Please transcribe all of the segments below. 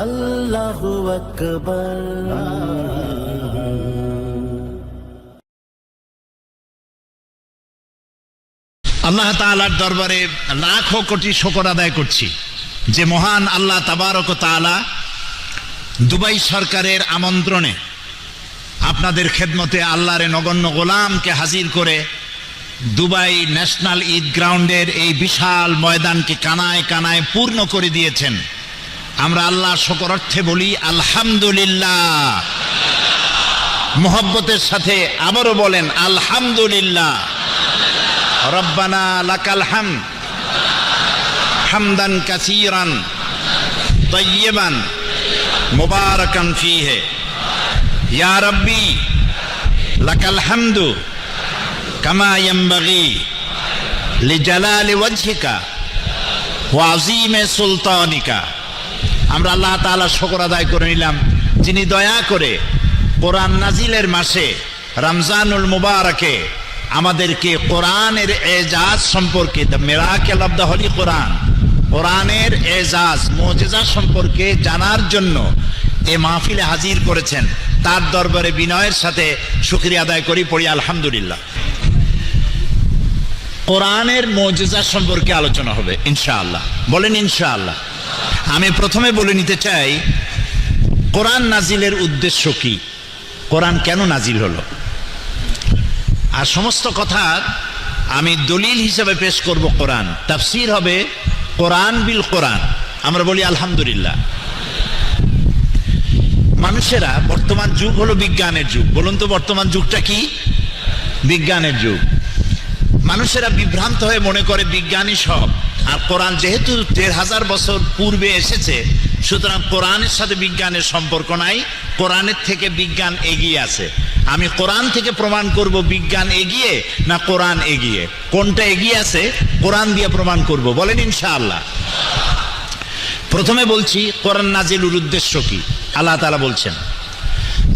আল্লাহু আকবার। আল্লাহ তাআলার দরবারে লাখো কোটি শুকর আদায় করছি যে মহান আল্লাহ তাবারক ও তাআলা দুবাই সরকারের আমন্ত্রণে আপনাদের খেদমতে আল্লাহর নগণ্য গোলামকে হাজির করে দুবাই ন্যাশনাল ঈদ গ্রাউন্ডের এই বিশাল ময়দানকে কানায় কানায় পূর্ণ করে দিয়েছেন। আমরা আল্লাহ শুকর অর্থে বলি আলহামদুলিল্লাহ। মোহব্বতের সাথে আবারও বলেন আলহামদুলিল্লাহ। রব্বানা লাকাল হামদ হামদান কাসীরান তাইয়্যিবান মুবারাকান ফীহি ইয়া রাব্বি লাকাল হামদু কামা ইয়ানবাগি লিজালালি ওয়াজহিকা ওয়া আযীমি সুলতানিকা। আমরা আল্লাহ তাআলার শুকর আদায় করে নিলাম যিনি দয়া করে কোরআন নাজিলের মাসে রমজানুল মুবারকে আমাদেরকে কোরআনের এজাজ সম্পর্কে, the miracle of the holy Quran, কোরআনের এজাজ মুজিজা সম্পর্কে জানার জন্য এই মাহফিলে হাজির করেছেন। তার দরবারে বিনয়ের সাথে শুকরিয়া আদায় করি, পড়ি আলহামদুলিল্লাহ। কোরআনের মুজিজা সম্পর্কে আলোচনা হবে ইনশাআল্লাহ। বলেন ইনশাআল্লাহ। আমি প্রথমে বলে নিতে চাই কোরআন নাজিলের উদ্দেশ্য কি, কোরআন কেন নাজিল হলো, আর সমস্ত কথা আমি দলিল হিসেবে পেশ করব। কোরআন তাফসীর হবে কোরআন বিল কোরআন। আমরা বলি আলহামদুলিল্লাহ। মানুষেরা, বর্তমান যুগ হলো বিজ্ঞানের যুগ। বলুন তো বর্তমান যুগটা কি? বিজ্ঞানের যুগ। মানুষেরা বিভ্রান্ত হয়ে মনে করে বিজ্ঞানই সব, আর কোরআন যেহেতু ১৩,০০০ বছর পূর্বে এসেছে, সুতরাং কোরআনের সাথে বিজ্ঞানের সম্পর্ক নাই, কোরআনের থেকে বিজ্ঞান এগিয়ে আছে। আমি কোরআন থেকে প্রমাণ করব বিজ্ঞান এগিয়ে না কোরআন এগিয়ে। কোনটা এগিয়ে আছে কোরআন দিয়ে প্রমাণ করব। বলেন ইনশাআল্লাহ। প্রথমে বলছি কোরআন নাজিলের উদ্দেশ্য কি। আল্লাহ তাআলা বলছেন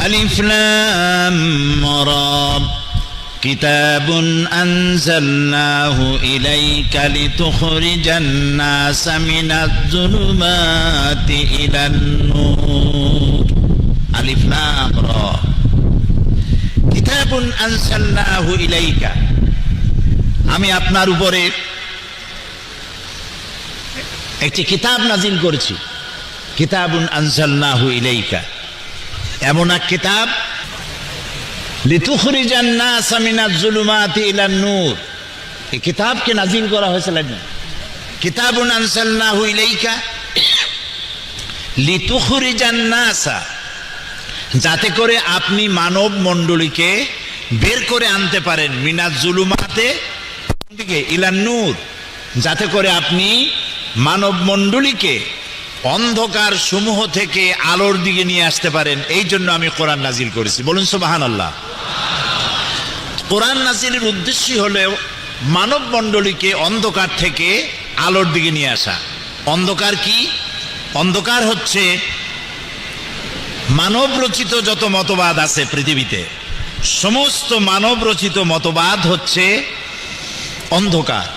আলিফ লাম রা কিতাবুন আনজালনাহু ইলাইকা লিতুখরিজান নাসা মিনাজ যুলুমাতি ইলান নূর। আলিফ লাম রা কিতাবুন আনজালনাহু ইলাইকা, আমি আপনার উপরে একটি কিতাব নাজিল করেছি। কিতাবুন আনজালনাহু ইলাইকা, এমন এক কিতাব লিতুখরিজান নাসা মিনাজ যুলুমাতি ইলান নূর। এই কিতাবকে নাজিল করা হয়েছিল। কিতাবুন আনজালনাহু ইলাইকা লিতুখরিজান নাসা, যাতে করে আপনি মানব মণ্ডলীকে বের করে আনতে পারেন মিনাজ যুলুমাতে ইলান নূর, যাতে করে আপনি মানব মণ্ডলীকে অন্ধকার সমূহ থেকে আলোর দিকে নিয়ে আসতে পারেন। এই জন্য আমি কোরআন নাজিল করেছি। বলুন সুবহানাল্লাহ। কোরআন নাজিলের উদ্দেশ্যই হলো মানব মণ্ডলীকে অন্ধকার থেকে আলোর দিকে নিয়ে আসা। অন্ধকার কি? অন্ধকার হচ্ছে মানব রচিত যত মতবাদ আছে পৃথিবীতে, সমস্ত মানব রচিত মতবাদ হচ্ছে অন্ধকার।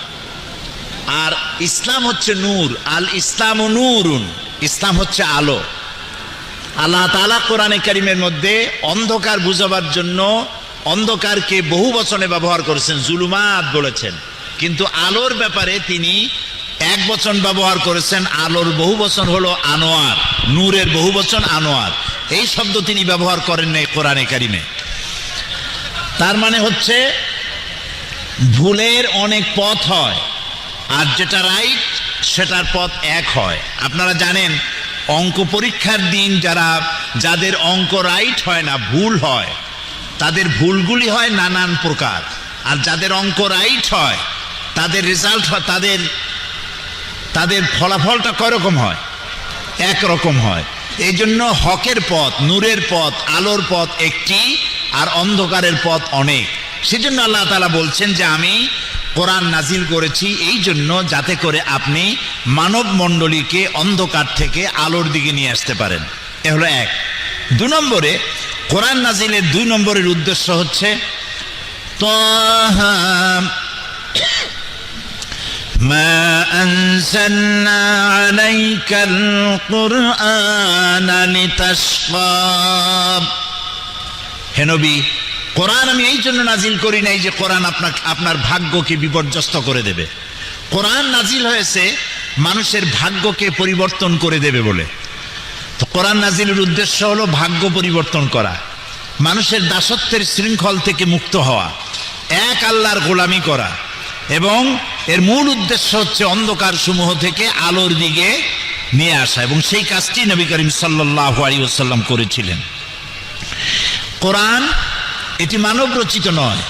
আর ইসলাম হচ্ছে নূর। আল ইসলামু নূরুন, ইসলাম হচ্ছে আলো। আল্লাহ তাআলা কোরআনে কারীমের মধ্যে অন্ধকার বুঝাবার জন্য অন্ধকারকে বহু বচনে ব্যবহার করেছেন, জুলুমাত বলেছেন, কিন্তু আলোর ব্যাপারে তিনি এক বচন ব্যবহার করেছেন। আলোর বহু বচন হলো আনোয়ার, নূরের বহু বচন আনোয়ার। এই শব্দ তিনি ব্যবহার করেন নাই কোরআনে কারীমে। তার মানে হচ্ছে ভুলের অনেক পথ হয়, আর যেটা রাইট সেটার পথ এক হয়। আপনারা জানেন অঙ্ক পরীক্ষার দিন যাদের অঙ্ক রাইট হয় না, ভুল হয়, তাদের ভুলগুলি হয় নানান প্রকার। আর যাদের অঙ্ক রাইট হয় তাদের রেজাল্ট হয়, তাদের ফলাফলটা কয়রকম হয়? একরকম হয়। এই জন্য হকের পথ, নূরের পথ, আলোর পথ একটি, আর অন্ধকারের পথ অনেক। সেজন্য আল্লাহ তাআলা বলছেন যে আমি কোরআন নাজিল করেছি এই জন্য যাতে করে আপনি মানব মণ্ডলীকে অন্ধকার থেকে আলোর দিকে নিয়ে আসতে পারেন। এ হলো এক। ২ নম্বরে কোরআন নাজিলের ২ নম্বরের উদ্দেশ্য হচ্ছে তাহা মা আনজালনা আলাইকাল কুরআনা লিতাশকা। হে নবী, কোরআন আমি এই জন্য নাজিল করি নাই যে কোরআন আপনার ভাগ্যকে বিপর্যস্ত করে দেবে। কোরআন নাজিল হয়েছে মানুষের ভাগ্যকে পরিবর্তন করে দেবে বলে। তো কোরআন নাজিলের উদ্দেশ্য হলো ভাগ্য পরিবর্তন করা, মানুষের দাসত্বের শৃঙ্খল থেকে মুক্ত হওয়া, এক আল্লাহর গোলামি করা, এবং এর মূল উদ্দেশ্য হচ্ছে অন্ধকার সমূহ থেকে আলোর দিকে নিয়ে আসা, এবং সেই কাজটি নবী করিম সাল্লাল্লাহু আলাইহি ওয়াসাল্লাম করেছিলেন। কোরআন এটি মানব রচিত নয়।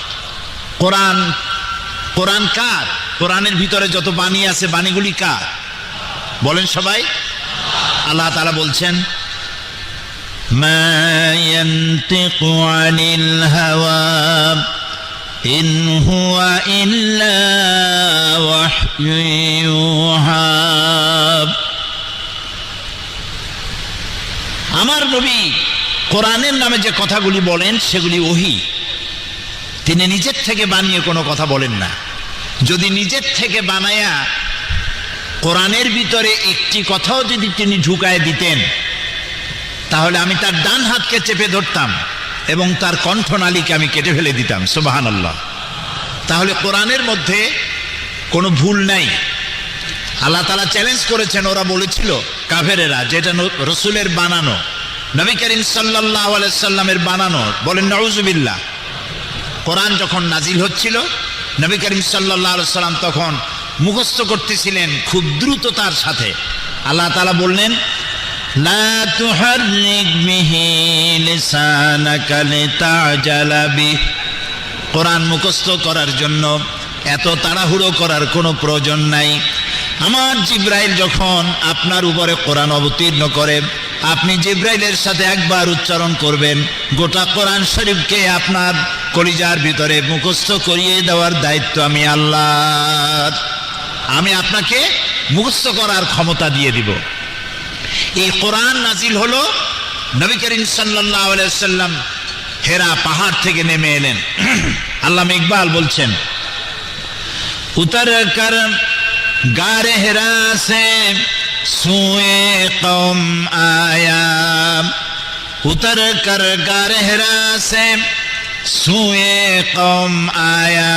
কোরআন কার? কোরআনের ভিতরে যত বাণী আছে, বাণীগুলি কার? বলেন সবাই। আল্লাহ তাআলা বলছেন, মা ইয়ানতিকু আনিল হাওয়া ইন হুয়া ইল্লা ওয়াহয়ু ইউহা। আমার নবী কোরআনের নামে যে কথাগুলি বলেন সেগুলি ওহী। তিনি নিজের থেকে বানিয়ে কোনো কথা বলেন না। যদি নিজের থেকে বানায়া কোরআনের ভিতরে একটি কথাও যদি তিনি ঢুকায় দিতেন, তাহলে আমি তার ডান হাতকে চেপে ধরতাম এবং তার কণ্ঠনালীকে আমি কেটে ফেলে দিতাম। সুবহানাল্লাহ। তাহলে কোরআনের মধ্যে কোনো ভুল নাই। আল্লাহ তাআলা চ্যালেঞ্জ করেছেন, ওরা বলেছিল কাফেরেরা, যেটা রসুলের বানানো, নবী করিম সাল্লাল্লাহু আলাইহি সাল্লামের বানানো। বলেন নাউযুবিল্লাহ। কোরআন যখন নাজিল হচ্ছিল, নবী করিম সাল্লাল্লাহু আলাইহি সাল্লাম তখন মুখস্থ করতেছিলেন খুব দ্রুততার সাথে। আল্লাহ তাআলা বললেন, লা তুহাররিক বিহি লিসানাকা লিতাজালা বিহি। কোরআন মুখস্থ করার জন্য এত তাড়াহুড়ো করার কোনো প্রয়োজন নাই। আমার জিব্রাইল যখন আপনার উপরে কোরআন অবতীর্ণ করে, আপনি জিব্রাইলের সাথে একবার উচ্চারণ করবেন, গোটা কোরআন শরীফকে আপনার কলিজার ভিতরে মুখস্থ করিয়ে দেওয়ার দায়িত্ব আমি আল্লাহর। আমি আপনাকে মুখস্থ করার ক্ষমতা দিয়ে দিব। এই কোরআন নাজিল হলো, নবী করিম সাল্লাল্লাহু আলাইহি ওয়াসাল্লাম হেরা পাহাড় থেকে নেমে এলেন। আল্লামা ইকবাল বলছেন, উতর কর গারে হেরা সে সুয়ে কওম আয়া, উতর কর গারে হেরা সে সুয়ে কওম আয়া,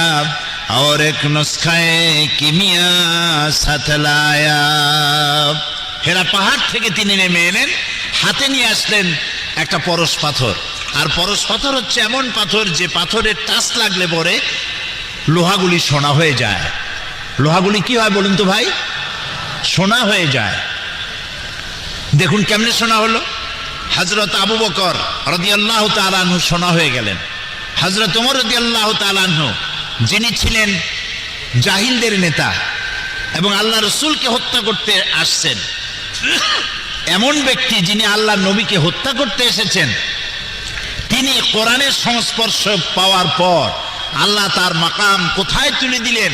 और एक नुस्खाए किमिया साथ लाया। হেরা পাহাড় থেকে তিনি নেমে এলেন, হাতে নিয়ে আসলেন একটা পরশ পাথর। আর পরশ পাথর হচ্ছে এমন পাথর যে পাথরের টাচ লাগলে পরে লোহাগুলি সোনা হয়ে যায়। লোহাগুলি কি হয় বলুন তো ভাই? সোনা হয়ে যায়। দেখুন কেমনে সোনা হলো। হযরত আবু বকর রাদিয়াল্লাহু তাআলা আনহু সোনা হয়ে গেলেন। হযরত ওমর রাদিয়াল্লাহু তাআলা আনহু, যিনি ছিলেন জাহিলদের নেতা এবং আল্লাহ রসুলকে হত্যা করতে আসছেন, এমন ব্যক্তি যিনি আল্লাহ নবীকে হত্যা করতে এসেছেন, তিনি কোরআনের সংস্পর্শ পাওয়ার পর আল্লাহ তার মাকাম কোথায় তুলে দিলেন।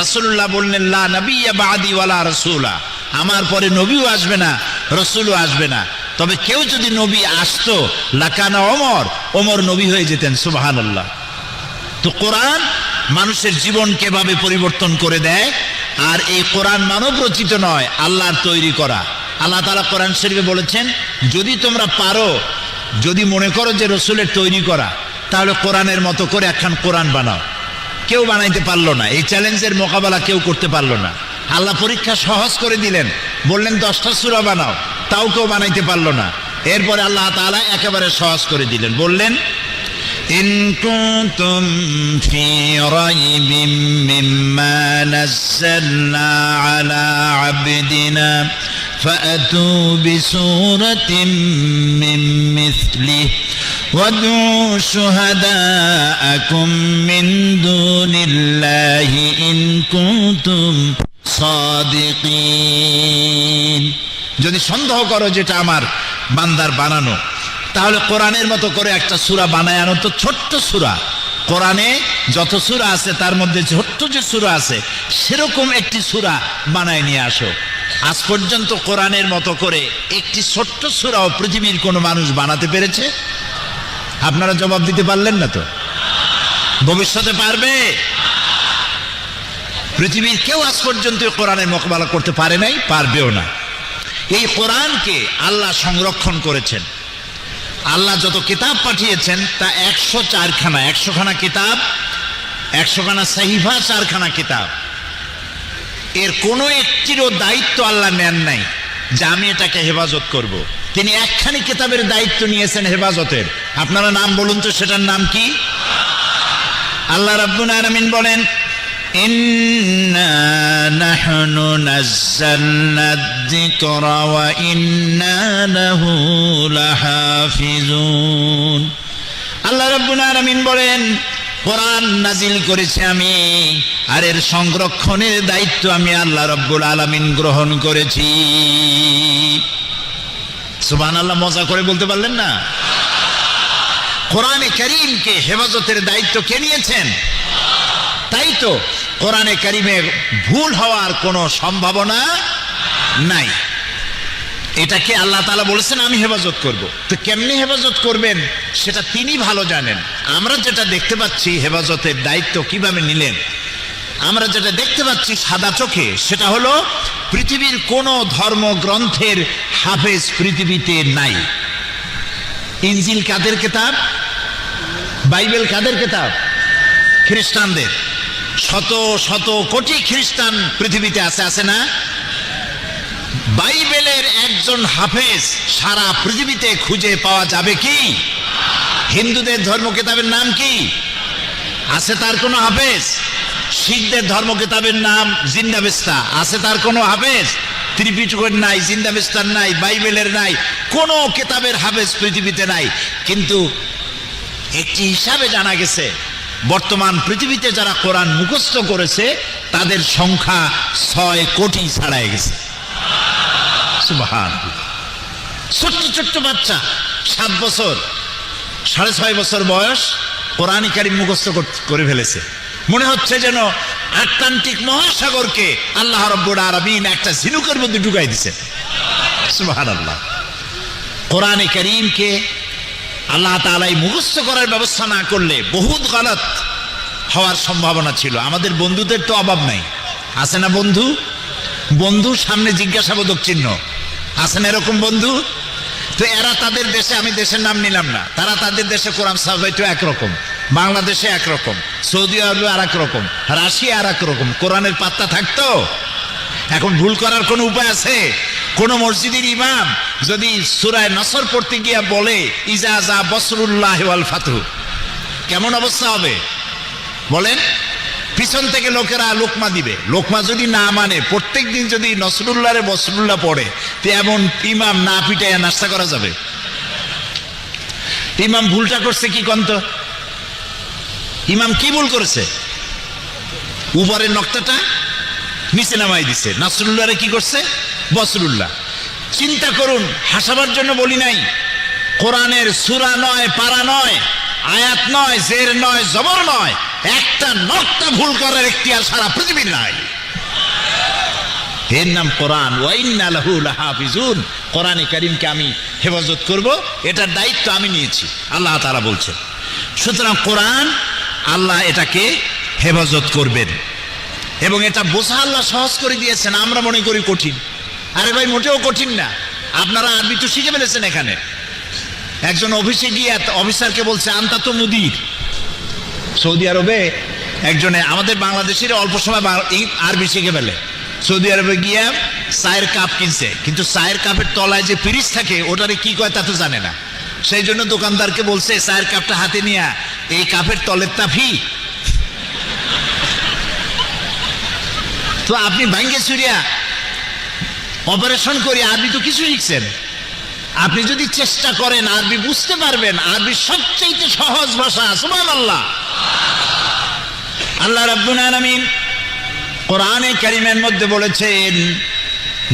রাসূলুল্লাহ বললেন, লা নবিয়্যা বা'দি ওয়ালা রাসূলা, আমার পরে নবীও আসবে না, রসুলও আসবে না। তবে কেউ যদি নবী আসতো, লাকানা ওমর নবী হয়ে যেতেন। সুবহানাল্লাহ। তো কোরআন মানুষের জীবন কিভাবে পরিবর্তন করে দেয়। আর এই কোরআন মানব রচিত নয়, আল্লাহর তৈরি করা। আল্লাহ তাআলা কোরআন শরীফে বলেছেন, যদি তোমরা পারো, যদি মনে করো যে রসুলের তৈরি করা, তাহলে কোরআনের মতো করে একখান কোরআন বানাও। কেউ বানাইতে পারলো না। এই চ্যালেঞ্জের মোকাবেলা কেউ করতে পারলো না। আল্লাহ পরীক্ষা সহজ করে দিলেন, বললেন 10টা সূরা বানাও, তাও কেউ বানাইতে পারলো না। এরপরে আল্লাহ তাআলা একেবারে সহজ করে দিলেন, বললেন, ইন কুনতুম ফি রাইবিম মিম্মা নাযালনা আলা আবদিনা ফাআতু বিসূরাতিন মিন মিসলিহি ওয়াদউ শুহাদাআকুম মিন দুনিল্লাহি ইন কুনতুম সাদিকিন। যদি সন্দেহ করো যেটা আমার বান্দার বানানো, তাহলে কোরআনের মতো করে একটা সূরা বানায় আনো। তো ছোট্ট সূরা, কোরআনে যত সূরা আছে তার মধ্যে ছোট্ট যে সূরা আছে সেরকম একটি সূরা বানায় নিয়ে আসো। আজ পর্যন্ত কোরআনের মতো করে একটি ছোট্ট সূরাও পৃথিবীর কোনো মানুষ বানাতে পেরেছে? আপনারা জবাব দিতে পারলেন না তো। ভবিষ্যতে পারবে? পৃথিবীর কেউ আজ পর্যন্ত কোরআনের মোকাবেলা করতে পারে নাই, পারবেও না। এই কোরআনকে আল্লাহ সংরক্ষণ করেছেন। আল্লাহ যত কিতাব পাঠিয়েছেন তা 104খানা, 100খানা কিতাব, 100খানা সাহিফা, 4খানা কিতাব। এর কোনো একটিরও দায়িত্ব আল্লাহ নেন নাই যে আমি এটাকে হেফাজত করব। তিনি একখানি কিতাবের দায়িত্ব নিয়েছেন হেফাজতের। আপনারা নাম বলুন তো, সেটার নাম কি? আল্লাহ রাব্বুল আলামিন বলেন, ইন্না নাহনু নাযালনা যিকরা ওয়া ইন্না লাহু লাহাফিজুন। আল্লাহ রাব্বুল আলামিন বলেন, কোরআন নাজিল করেছি আমি, আর এর সংরক্ষণের দায়িত্ব আমি আল্লাহ রাব্বুল আলামিন গ্রহণ করেছি। সুবহানাল্লাহ, মজা করে বলতে পারলেন না? কোরআনে কারীমকে হেফাজতের দায়িত্ব কে নিয়েছেন? তাই তো কোরআনে কারীমে ভুল হওয়ার কোনো সম্ভাবনা নাই। এটাকে আল্লাহ তাআলা বলেছেন আমি হেফাজত করব। তো কেমনে হেফাজত করবেন সেটা তিনি ভালো জানেন। আমরা যেটা দেখতে পাচ্ছি হেফাজতের দায়িত্ব কিভাবে নিলেন, আমরা যেটা দেখতে পাচ্ছি সাদা চোখে, সেটা হলো পৃথিবীর কোনো ধর্মগ্রন্থের হাফেজ পৃথিবীতে নাই। ইনজিল কাদের কিতাব? বাইবেল কাদের কিতাব? খ্রিস্টানদের। শত শত কোটি খ্রিস্টান পৃথিবীতে আছে, আছে না? বাইবেলের একজন হাফেজ সারা পৃথিবীতে খুঁজে পাওয়া যাবে কি? হিন্দুদের ধর্ম কিতাবের নাম কি? আছে তার কোনো হাফেজ? শিখদের ধর্ম কিতাবের নাম জিন্দাবেস্তা, আছে তার কোনো হাফেজ? ত্রিপিটকের নাই, জিন্দাবেস্তার নাই, বাইবেলের নাই, কোনো কিতাবের হাফেজ পৃথিবীতে নাই। কিন্তু একটি হিসাবে জানা গেছে বর্তমান পৃথিবীতে যারা কোরআন মুখস্থ করেছে তাদের সংখ্যা 6 কোটি ছাড়াই গেছে। সুবহানাল্লাহ। ছোট্ট ছোট্ট বাচ্চা 7 বছর, 6.5 বছর বয়স, কোরআন কারীম মুখস্থ করে ফেলেছে। মনে হচ্ছে যেন আটলান্টিক মহাসাগরকে আল্লাহ রাব্বুল আলামিন একটা ঝিনুকের মধ্যে ঢুকাই দিয়েছেন। সুবহানাল্লাহ। কোরআন কারীমকে আল্লাহ তাআলা মুখস্থ করার ব্যবস্থা না করলে বহুত গলত হওয়ার সম্ভাবনা ছিল। আমাদের বন্ধুদের তো অভাব নাই, আছে না বন্ধু? বন্ধু সামনে জিজ্ঞাসাবোধক চিহ্ন, আছে না এরকম বন্ধু? তো এরা তাদের দেশে, আমি দেশের নাম নিলাম না, তারা তাদের দেশে কোরআন সাহাবাইতো একরকম, বাংলাদেশে একরকম, সৌদি আরবে আর এক রকম, রাশিয়া আর এক রকম। কোরআনের পাত্তা থাকতো? এখন ভুল করার কোনো উপায় আছে? কোন মসজিদের ইমাম যদি সূরা নসর পড়তে গিয়ে বলে ইজা যা বসরুল্লাহ ওয়াল ফাতহু, কেমন অবস্থা হবে বলেন? পিছন থেকে লোকেরা লোকমা দিবে। লোকমা যদি না মানে, প্রত্যেক দিন যদি নসরুল্লাহরে বসরুল্লাহ পড়ে, তো এমন ইমাম না পিটাইয়া নাস্তা করা যাবে? ইমাম ভুলটা করছে কি কন্ত? ইমাম কি ভুল করেছে? উপরের নকটাটা নিচে নামাই দিছে। নসরুল্লাহরে কি করছে? বসরুল্লাহ। চিন্তা করুন, হাসাবার জন্য বলি নাই। কোরআনের সূরা নয়, পারা নয়, আয়াত নয়, জের নয়, জবর নয়, একটা নকটা ভুল করার এখতিয়ার সারা পৃথিবীর নাই। এর নাম কোরআন। ওয়া ইন্না লাহু লাহাফিজুন। কোরআনে কারীমকে আমি হেফাজত করব, এটার দায়িত্ব আমি নিয়েছি, আল্লাহ তাআলা বলছেন। সুতরাং কোরআন আল্লাহ এটাকে হেফাজত করবেন, এবং এটা বোঝা আল্লাহ সহজ করে দিয়েছেন। আমরা মনে করি কঠিন। আরে ভাই, মোটেও কঠিন না। আপনারা আরবি তো শিখে ফেলেছেন। এখানে একজন অফিসে গিয়ে অফিসারকে বলছে আনতা তো মুদির। সৌদি আরবে একজনে, আমাদের বাংলাদেশের অল্প সময় আরবি শিখে ফেলে। সৌদি আরবে গিয়ে চায়ের কাপ কিনছে, কিন্তু চায়ের কাপের তলায় যে পিরিচ থাকে ওটারে কি কয় তা তো জানে না। সেই জন্য দোকানদারকে বলছে চায়ের কাপটা হাতে নিয়ে এই কাপের তলের তাফি। তো আপনি ভাঙ্গে চুরিয়া অপারেশন করে আরবি তো কিছু শিখছেন। আপনি যদি চেষ্টা করেন আরবি বুঝতে পারবেন। আরবি সবচেয়ে সহজ ভাষা। সুবহানাল্লাহ। আল্লাহ রাব্বুল আলামিন কোরআনে কারীমের মধ্যে বলেছেন,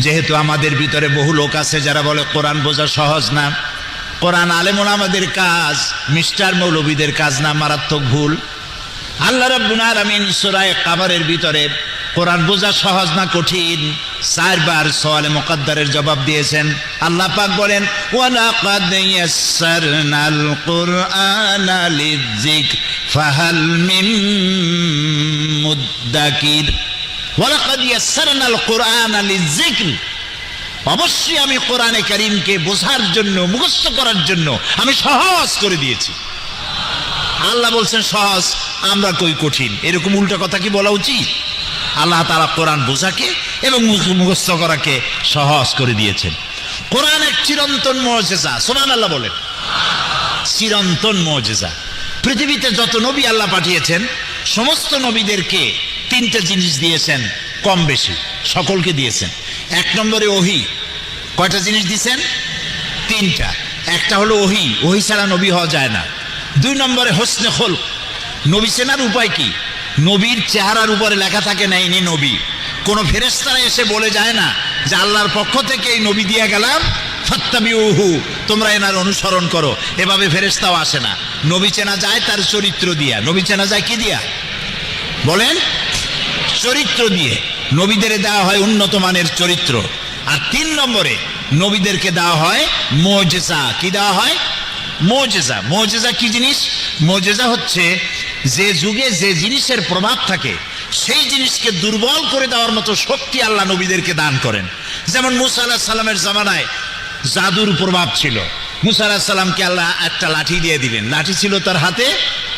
যেহেতু আমাদের ভিতরে বহু লোক আছে যারা বলে কোরআন বোঝা সহজ না, কোরআন আলেম ওলামাদের কাজ, মিস্টার মৌলবীদের কাজ না, মারাত্মক ভুল। আল্লাহ রাব্বুল আলামিন সূরা কামারের ভিতরে কোরআন বোঝা সহজ না কঠিন 4 বার সওয়ালে মুকদ্দারের জবাব দিয়েছেন। আল্লাহ পাক বলেন, ওয়ালাকাদ ইয়াসসারনাল কুরআনা লিযিকর ফাহাল মিন মুদ্দাকির। ওয়ালাকাদ ইয়াসসারনাল কুরআনা লিযিকর, অবশ্যই আমি কোরআনে কারীমকে বোঝার জন্য, মুখস্থ করার জন্য আমি সহজ করে দিয়েছি। আল্লাহ বলছেন সহজ, আমরা কই কঠিন। এরকম উল্টা কথা কি বলা উচিত? আল্লাহ তাআলা কোরআন বোঝাকে এবং মুখস্থ করাকে সহজ করে দিয়েছেন। কোরআন এক চিরন্তন মুজিজা, সুবহানাল্লাহ বলেন। চিরন্তন মুজিজা। পৃথিবীতে যত নবী আল্লাহ পাঠিয়েছেন সমস্ত নবীদেরকে তিনটা জিনিস দিয়েছেন, কম বেশি সকলকে দিয়েছেন। এক নম্বরে ওহী। কয়টা জিনিস দিয়েছেন? তিনটা। একটা হলো ওহী, ওহী ছাড়া নবী হওয়া যায় না। দুই নম্বরে হোসনে খুলক, নবী চেনার উপায় কি? নবীর চেহারার উপরে লেখা থাকে না ইনি নবী। কোন ফেরেশতারা এসে বলে যায় না যে আল্লাহর পক্ষ থেকে এই নবী দিয়ে গেলাম, ফাত্তাবিউহু, তোমরা এনার অনুসরণ করো। এভাবে ফেরেশতাও আসে না। নবী চেনা যায় তার চরিত্র দিয়া। নবী চেনা যায় কি দিয়া বলেন? চরিত্র দিয়ে। নবীদের দেওয়া হয় উন্নত মানের চরিত্র। আর তিন নম্বরে নবীদেরকে দেওয়া হয় মুজিজা। কি দেওয়া হয়? মুজিজা। মুজিজা কি জিনিস? মুজিজা হচ্ছে যে যুগে যে জিনিসের প্রভাব থাকে সেই জিনিসকে দুর্বল করে দেওয়ার মতো শক্তি আল্লাহ নবীদেরকে দান করেন। যেমন মুসা আলাইহিস সালামের জামানায় জাদুর প্রভাব ছিল। মুসা আলাইহিস সালামকে আল্লাহ একটা লাঠি দিয়ে দিলেন। লাঠি ছিল তার হাতে।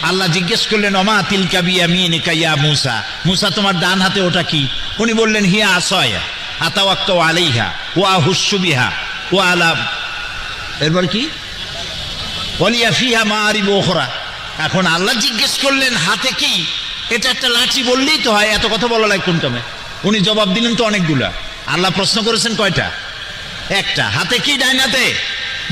আল্লাহ জিজ্ঞেস করলেন, ওমা তিলকা বিয়ামিনিকা ইয়া মুসা, মুসা তোমার ডান হাতে ওটা কি? উনি বললেন, হিয়া আসায়া আতাওয়াক্কাউ আলাইহা ওয়া আহুশু বিহা ওয়া আলা, এরপর কি? ওয়ালিয়া ফিহা মাআরিব উখরা। এখন আল্লাহ জিজ্ঞেস করলেন হাতে কি? এটা একটা লাঠি বললেই তো হয়, এত কথা বলা লাগে কোনটামে? উনি জবাব দিলেন তো অনেকগুলা। আল্লাহ প্রশ্ন করেছেন কয়টা? একটা। হাতে কি? ডাইন হাতে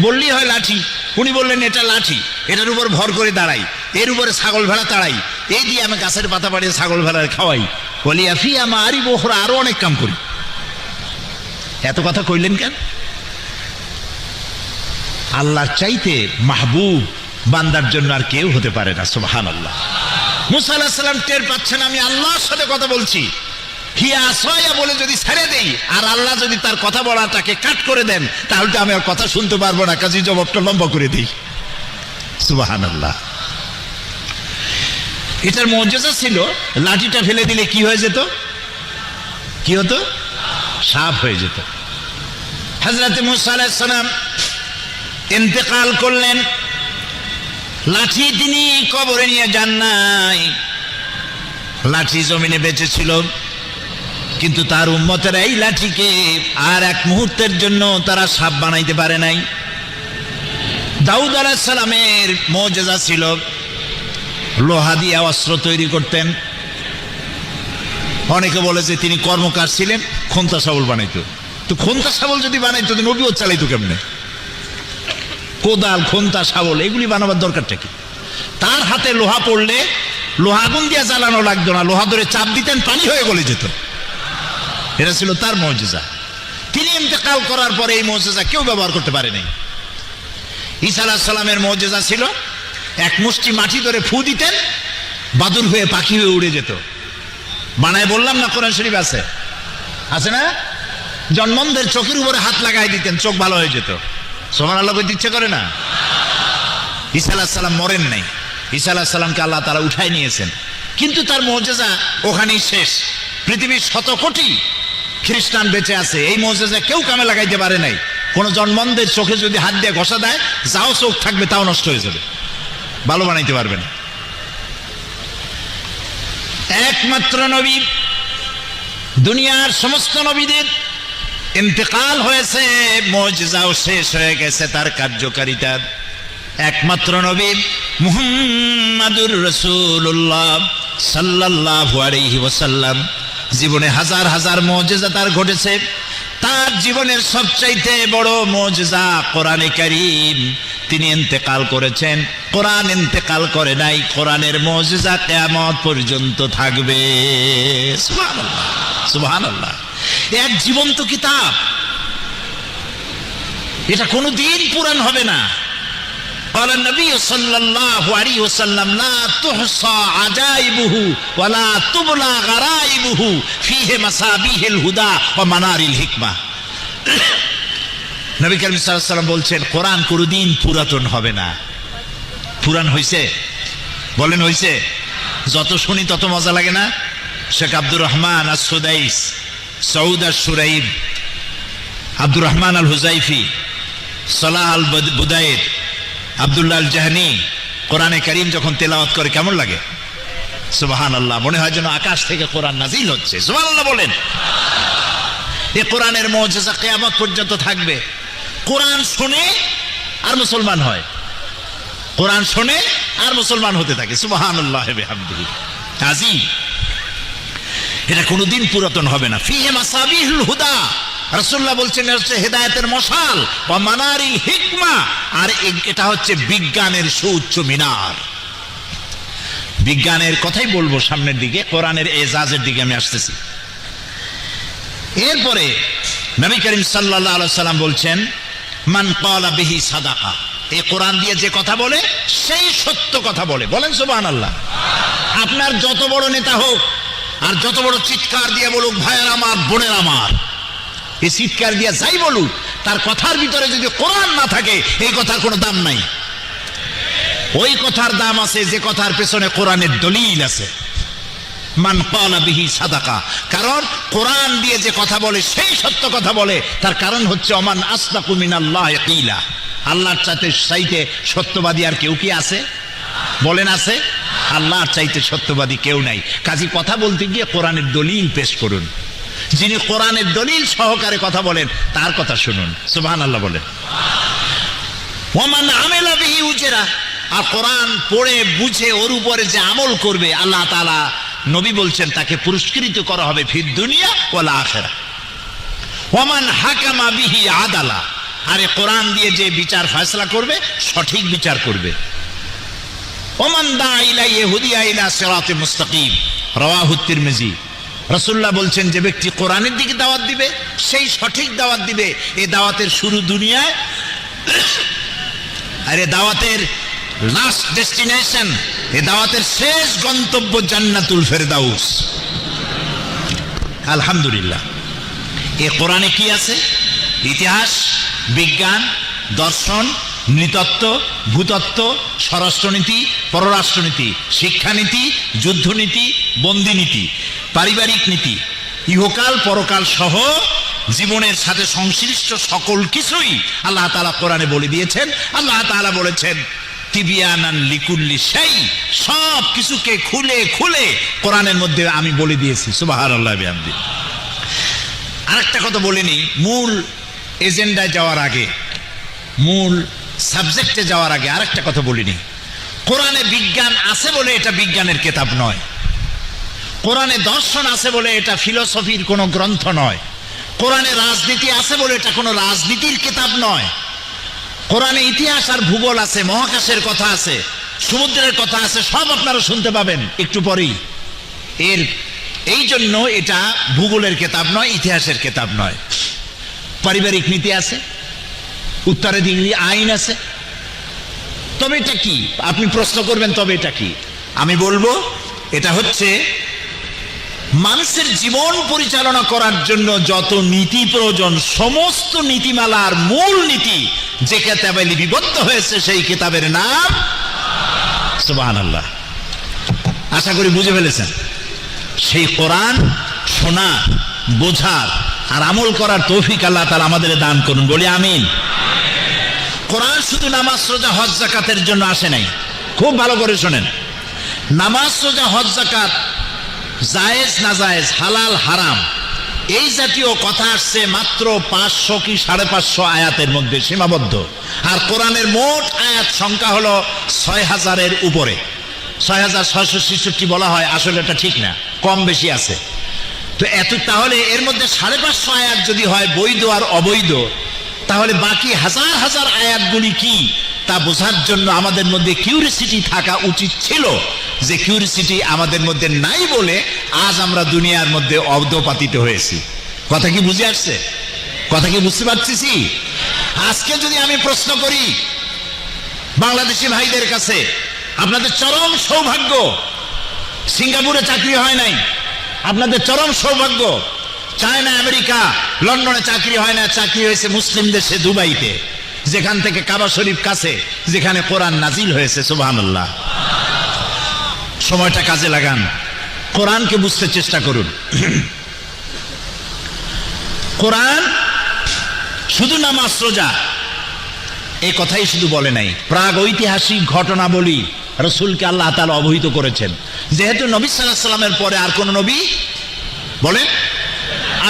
বললেই হয় লাঠি। উনি বললেন এটা লাঠি, এটার উপর ভর করে দাঁড়াই, এর উপরে ছাগল ভেড়া তাড়াই, এই দিয়ে আমি গাছের পাতা পাড়িয়ে ছাগল ভেড়ার খাওয়াই। ওয়ালিয়া ফিহা মাআরিব উখরা, আরো অনেক কাম করি। এত কথা কইলেন কেন? আল্লাহর চাইতে মাহবুব বান্দার জন্য আর কেউ হতে পারে না। সুবহানাল্লাহ। মুসা আলাইহিস সালাম টের পাচ্ছেন আমি আল্লাহর সাথে কথা বলছি। হিয়া আসায়া বলে যদি ছেড়ে দেই আর আল্লাহ যদি তার কথা বলাটাকে কাট করে দেন তাহলে তো আমি আর কথা শুনতে পারবো না, কাজী জবাবটা লম্বা করে দিই। সুবহানাল্লাহ। এটার মুজিজা ছিল লাঠিটা ফেলে দিলে কি হয়ে যেত? কি হতো? সাপ হয়ে যেত। হযরত মুসা আলাইহিস সালাম ইন্তেকাল করলেন। লাঠি তিনি কবরে নিয়ে যান নাই। লাঠি জমিনে বেঁচে ছিল, কিন্তু তার উম্মতেরা এই লাঠিকে আর এক মুহূর্তের জন্য তারা সাপ বানাইতে পারে নাই। দাউদ আলাইহিস সালামের মুজিজা ছিল লোহা দিয়ে অস্ত্র তৈরি করতেন। অনেকে বলে যে তিনি কর্মকার ছিলেন, খন্তা শাবল বানাইতো। তো খন্তা শাবল যদি বানাইতো তো নবীও চালাইতো কেমনে? কোদাল, খন্তা, শাবল এগুলি বানাবার দরকারটা কি? তার হাতে লোহা পড়লে লোহা আগুন দিয়ে জ্বালানো লাগতো না, লোহা ধরে চাপ দিতেন, পানি হয়ে গলে যেত। এটা ছিল তার মুজিজা। তিনি ইন্তেকাল করার পরে এই মুজিজা কেউ ব্যবহার করতে পারে নাই। ঈসা আলাইহিস সালামের মুজিজা ছিল এক মুষ্টি মাটি ধরে ফু দিতেন, বাদুর হয়ে পাখি হয়ে উড়ে যেত। বানায় বললাম না, কোরআন শরীফ আছে, আছে না? জন্মন্ধের চোখের উপরে হাত লাগাই দিতেন, চোখ ভালো হয়ে যেত। সুবহানাল্লাহ বলতে ইচ্ছে করে না? ঈসা আলাইহিস সালাম মরেন নাই। ঈসা আলাইহিস সালামকে আল্লাহ তাআলা উঠাই নিয়েছেন, কিন্তু তার মুজিজা ওখানেই শেষ। পৃথিবীর শত কোটি খ্রিস্টান বেঁচে আছে, এই মুজিজা কেউ কামে লাগাইতে পারে নাই। কোন জন্মন্ধের চোখে যদি হাত দিয়ে ঘষা দেয়, যাও চোখ থাকবে তাও নষ্ট হয়ে যাবে, ভালো বানাইতে পারবে না। একমাত্র নবী, দুনিয়ার সমস্ত নবীদের ইন্তেকাল হয়েছে, মুজিজাও শেষ হয়ে গেছে তার কার্যকারিতা। একমাত্র নবী মুহাম্মাদুর রাসূলুল্লাহ সাল্লাল্লাহু আলাইহি ওয়াসাল্লাম, জীবনে হাজার হাজার মুজিজা তার ঘটেছে। তার জীবনের সবচাইতে বড় মুজিজা কোরআনে কারীম। তিনি ইন্তেকাল করেছেন, কোরআন ইন্তেকাল করে নাই। কোরআনের মুজিজা কিয়ামত পর্যন্ত থাকবে। সুবহানাল্লাহ, সুবহানাল্লাহ। এক জীবন্ত কিতাব, এটা কোনোদিন পুরান হবে না। قال النبي صلى الله عليه وسلم لا تحصى عجائبه ولا تبلى غرائبه فيه مصابيح الهدى ومنار الحكمة। নবী করিম সাল্লাল্লাহু আলাইহি ওয়াসাল্লাম বলছেন কোরআন কোনোদিন পুরাতন হবে না। পুরান হইছে? বলেন হইছে? যত শুনি তত মজা লাগে না? শেখ আব্দুর রহমান আস-সুদাইস, সৌদ আশ-শুরাইব, আব্দুর রহমান আল হুজাইফি, সালাহ আল বুদায়ের, আব্দুল্লাহ আল জাহনি কোরআনে কারীম যখন তেলাওয়াত করে কেমন লাগে? সুবহানাল্লাহ, মনে হয় যেন আকাশ থেকে কোরআন নাজিল হচ্ছে। সুবহানাল্লাহ বলেন। এই কোরআনের মুজিজা কিয়ামত পর্যন্ত থাকবে। কোরআন শুনে আর মুসলমান হয়, কোরআন শুনে আর মুসলমান হতে থাকে। সুবহানাল্লাহ বিহামদিহি। আজিম, এটা কোনোদিন পুরাতন হবে না। ফিহি মাসাবিহুল হুদা, রাসূলুল্লাহ বলছেন এটা হচ্ছে হেদায়েতের মশাল, ওয়া মানারিল হিকমা, আর এটা হচ্ছে বিজ্ঞানের সুউচ্চ মিনার। বিজ্ঞানের কথাই বলবো সামনের দিকে, কোরআনের এজাজের দিকে আমি আসতেছি। এরপরে নবী করিম সাল্লাল্লাহু আলাইহি সাল্লাম বলছেন, মান ক্বালা বিহি সাদাকা, এই কোরআন দিয়ে যে কথা বলে সেই সত্য কথা বলে। বলেন সুবহানাল্লাহ। আপনার যত বড় নেতা হোক আর যত বড় চিৎকার দিয়ে বলুক, ভাইয়ের আমার, বোনের আমার, এই চিৎকার দিয়ে যাই বলুক, তার কথার ভিতরে যদি কোরআন না থাকে এই কথার কোনো দাম নাই। ওই কথার দাম আছে যে কথার পেছনে কোরআনের দলিল আছে। মান ক্বালা বিহি সাদাকা, কারণ কোরআন দিয়ে যে কথা বলে সেই সত্য কথা বলে। তার কারণ হচ্ছে ওমান আসদাকু মিনাল্লাহি কিলা, আল্লাহর চাইতে সত্যবাদী আর কেউ কি আছে? বলেন আছে? আল্লাহর চাইতে সত্যবাদী কেউ নাই। কাজী কথা বলতে গিয়ে কোরআনের দলিল পেশ করুন। যিনি কোরআনের দলিল সহকারে কথা বলেন তার কথা শুনুন। সুবহানাল্লাহ বলেন। ওমান আমিলা বিহি উজরা, আর কোরআন পড়ে বুঝে ওর উপরে যে আমল করবে আল্লাহ তাআলা নবী বলছেন তাকে পুরস্কৃত করা হবে ফিদ দুনিয়া ওয়াল আখিরাহ। ওমান হাকামা বিহি আদালা, আরে কোরআন দিয়ে যে বিচার ফয়সালা করবে সঠিক বিচার করবে। ওমান দা ইলাইহি হুদিয়া ইলা সিরাতিল মুস্তাকিম, রাওয়াহু তিরমিজি। রাসূলুল্লাহ বলছেন যে ব্যক্তি কোরআনের দিকে দাওয়াত দিবে সেই সঠিক দাওয়াত দিবে। এই দাওয়াতের শুরু দুনিয়ায়, আর এই দাওয়াতের লাস্ট ডেস্টিনেশন, এই দাওয়াতের শেষ গন্তব্য জান্নাতুল ফেরদাউস। আলহামদুলিল্লাহ। এই কোরআনে কি আছে? ইতিহাস, বিজ্ঞান, দর্শন, নৃতত্ত্ব, ভূতত্ত্ব, স্বরাষ্ট্রনীতি, পররাষ্ট্রনীতি, শিক্ষানীতি, যুদ্ধনীতি, বন্দিনীতি, পারিবারিক নীতি, ইহকাল পরকাল সহ জীবনের সাথে সংশ্লিষ্ট সকল কিছুই আল্লাহ তাআলা কোরআনে বলে দিয়েছেন। আল্লাহ তাআলা বলেছেন তিবিয়ানান লিকুল্লি শাই, সব কিছুকে খুলে খুলে কোরআনের মধ্যে আমি বলে দিয়েছি। সুবহানাল্লাহ বিহামদিহি। আরেকটা কথা বলিনি, মূল এজেন্ডায় যাওয়ার আগে, মূল সাবজেক্টে যাওয়ার আগে আরেকটা কথা বলিনি। কোরআনে বিজ্ঞান আছে বলে এটা বিজ্ঞানের কিতাব নয়। কোরআনে দর্শন আছে বলে এটা ফিলোসফির কোনো গ্রন্থ নয়। কোরআনে রাজনীতি আছে বলে এটা কোনো রাজনীতির কিতাব নয়। কোরআনে ইতিহাস আর ভূগোল আছে, মহাকাশের কথা আছে, সমুদ্রের কথা আছে, সব আপনারা শুনতে পাবেন একটু পরেই। এই জন্য এটা ভূগোলের কিতাব নয়, ইতিহাসের কিতাব নয়। পারিবারিক নীতি আছে, উত্তরাধিকারী আইন আছে। তবে এটা কি? আপনি প্রশ্ন করবেন তবে এটা কি? আমি বলবো এটা হচ্ছে মানুষের জীবন পরিচালনা করার জন্য যত নীতি প্রয়োজন, সমস্ত নীতিমালার মূল নীতি যে কিতাবে লিপিবদ্ধ হয়েছে সেই কিতাবের নাম সুবহানাল্লাহ। আশা করি বুঝে ফেলেছেন। সেই কোরআন শোনার, বোঝার আর আমল করার তৌফিক আল্লাহ তাআলা আমাদের দান করুন, বলি আমিন। কোরআন শুধু নামাজ, রোজা, হজ, যাকাতের জন্য আসে নাই। খুব ভালো করে শোনেন। নামাজ, রোজা, হজ, যাকাত, জায়েজ না জায়েজ, হালাল হারাম, এই জাতীয় কথা আসছে মাত্র 500 কি 550 আয়াতের মধ্যে সীমাবদ্ধ। আর কোরআনের মোট আয়াত সংখ্যা হলো 6000-এর উপরে। 6666 বলা হয়, আসলে এটা ঠিক না, কম বেশি আছে। তো তাহলে এর মধ্যে 550 আয়াত যদি হয় বৈধ আর অবৈধ, তাহলে বাকি হাজার হাজার আয়াতগুলি কি তা বোঝার জন্য আমাদের মধ্যে কিউরিসিটি থাকা উচিত ছিল। যে কিউরিসিটি আমাদের মধ্যে নাই বলে আজ আমরা দুনিয়ার মধ্যে অধঃপাতিত হয়েছি। কথা কি বুঝে আসছে? কথা কি বুঝতে পারতেছি? আজকে যদি আমি প্রশ্ন করি বাংলাদেশি ভাইদের কাছে, আপনাদের চরম সৌভাগ্য সিঙ্গাপুরে চাকরি হয় নাই, আপনাদের চরম সৌভাগ্য চায়না, আমেরিকা, লন্ডনে চাকরি হয় না, চাকরি হয়েছে মুসলিম দেশে দুবাইতে, যেখান থেকে কাবা শরীফ কাছে, যেখানে কোরআন নাজিল হয়েছে। সুবহানাল্লাহ। সময়টা কাজে লাগান, কোরআনকে বুঝতে চেষ্টা করুন। কোরআন শুধু নামাজ রোজা এই কথাই শুধু বলে নাই, প্রাগ ঐতিহাসিক ঘটনাবলী রসুলকে আল্লাহ তাআলা অবহিত করেছেন। যেহেতু নবী সাল্লাল্লাহু আলাইহি ওয়াসাল্লামের পরে আর কোন নবী বলেন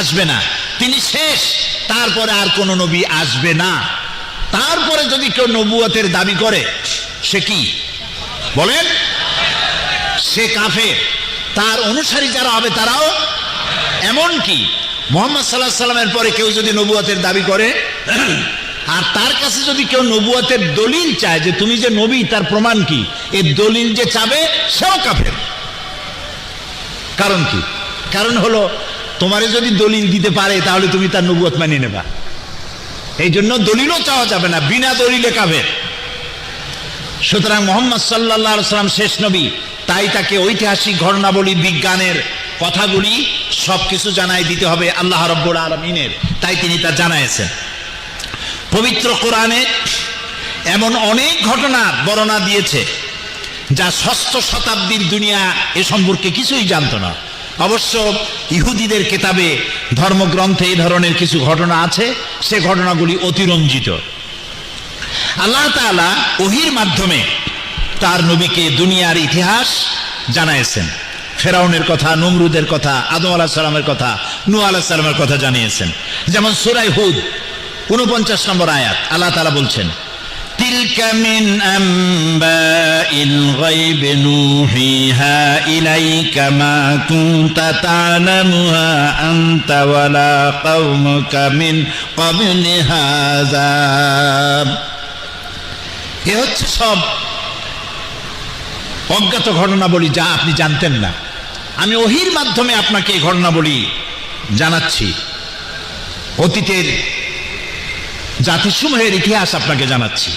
আসবে না, তিনি শেষ, তারপরে আর কোন নবী আসবে না। তারপরে যদি কেউ নবুয়তের দাবি করে সে কি বলেন? সে কাফের। তার অনুসারী যারা হবে তারাও এমন কি মুহাম্মদ সাল্লাল্লাহু আলাইহি ওয়াসাল্লামের পরে কেউ যদি নবুয়তের দাবি করে আর তার কাছে যদি কেউ নবুয়তের দলিল চায় যে তুমি যে নবী তার প্রমাণ কি, এই দলিল যে চাবে সেও কাফের। কারণ কি? কারণ হলো তোমারে যদি দলিল দিতে পারে তাহলে তুমি তার নবুয়ত মানিয়ে নেবা, এই জন্য দলিলও চাওয়া যাবে না, বিনা দলিলে কাফের। সুতরাং মুহাম্মদ সাল্লাল্লাহু আলাইহি ওয়াসাল্লাম শেষ নবী, তাই তাকে ঐতিহাসিক ঘটনাবলী বিজ্ঞানের কথাগুলি সবকিছু জানাই দিতে হবে আল্লাহ রাব্বুল আলামিনের, তাই তিনি তা জানাইছেন। পবিত্র কোরআনে এমন অনেক ঘটনার বর্ণনা দিয়েছে যা ষষ্ঠ শতাব্দীর দুনিয়া এ সম্পর্কে কিছুই জানতো না। অবশ্য ইহুদিদের কিতাবে ধর্মগ্রন্থে এই ধরনের কিছু ঘটনা আছে, সে ঘটনাগুলি অতিরঞ্জিত। আল্লাহ তাআলা ওহীর মাধ্যমে তার নবীকে দুনিয়ার ইতিহাস জানাইছেন। ফেরাউনের কথা, নমরুদের কথা, আদম আলাইহিস সালামের কথা, নূহ আলাইহিস সালামের কথা জানিয়েছেন। যেমন সূরা হুদ 49 নম্বর আয়াত আল্লাহ তাআলা বলছেন, তিলকা মিন আম্বাইল গায়ব নূহিহা ইলাইকা মা কুনতা তা'লামুহা আনতা ওয়ালা কওমুকা মিন ক্বাবলি হাযা। এ হচ্ছে সব অজ্ঞাত ঘটনাবলী যা আপনি জানতেন না, আমি ওহীর মাধ্যমে আপনাকে এই ঘটনাবলী জানাচ্ছি। অতীতের জাতিসমূহের ইতিহাস আপনাকে জানাচ্ছি।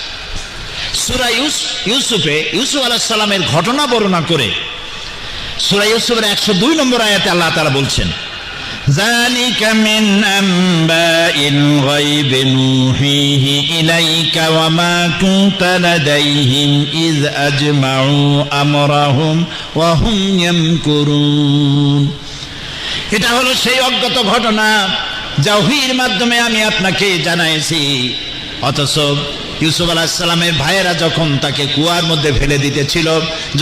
সূরা ইউসুফে ইউসুফ আলাইহিস সালামের ঘটনা বর্ণনা করে সূরা ইউসুফের 102 নম্বর আয়াতে আল্লাহ তাআলা বলছেন, যালিকা মিন আম্বাইল গায়ব নূহিহি ইলাইকা ওয়া মা কুনতা লাদাইহিম ইয আজমাউ আমরাহুম ওয়া হুম ইয়ামকুরুন। এটা হলো সেই অজ্ঞাত ঘটনা যা ওহীর মাধ্যমে আমি আপনাকে জানাইছি, অথচ ইউসুফ আলাইহিস সালামের ভাইয়েরা যখন তাকে কুয়ার মধ্যে ফেলে দিতেছিল,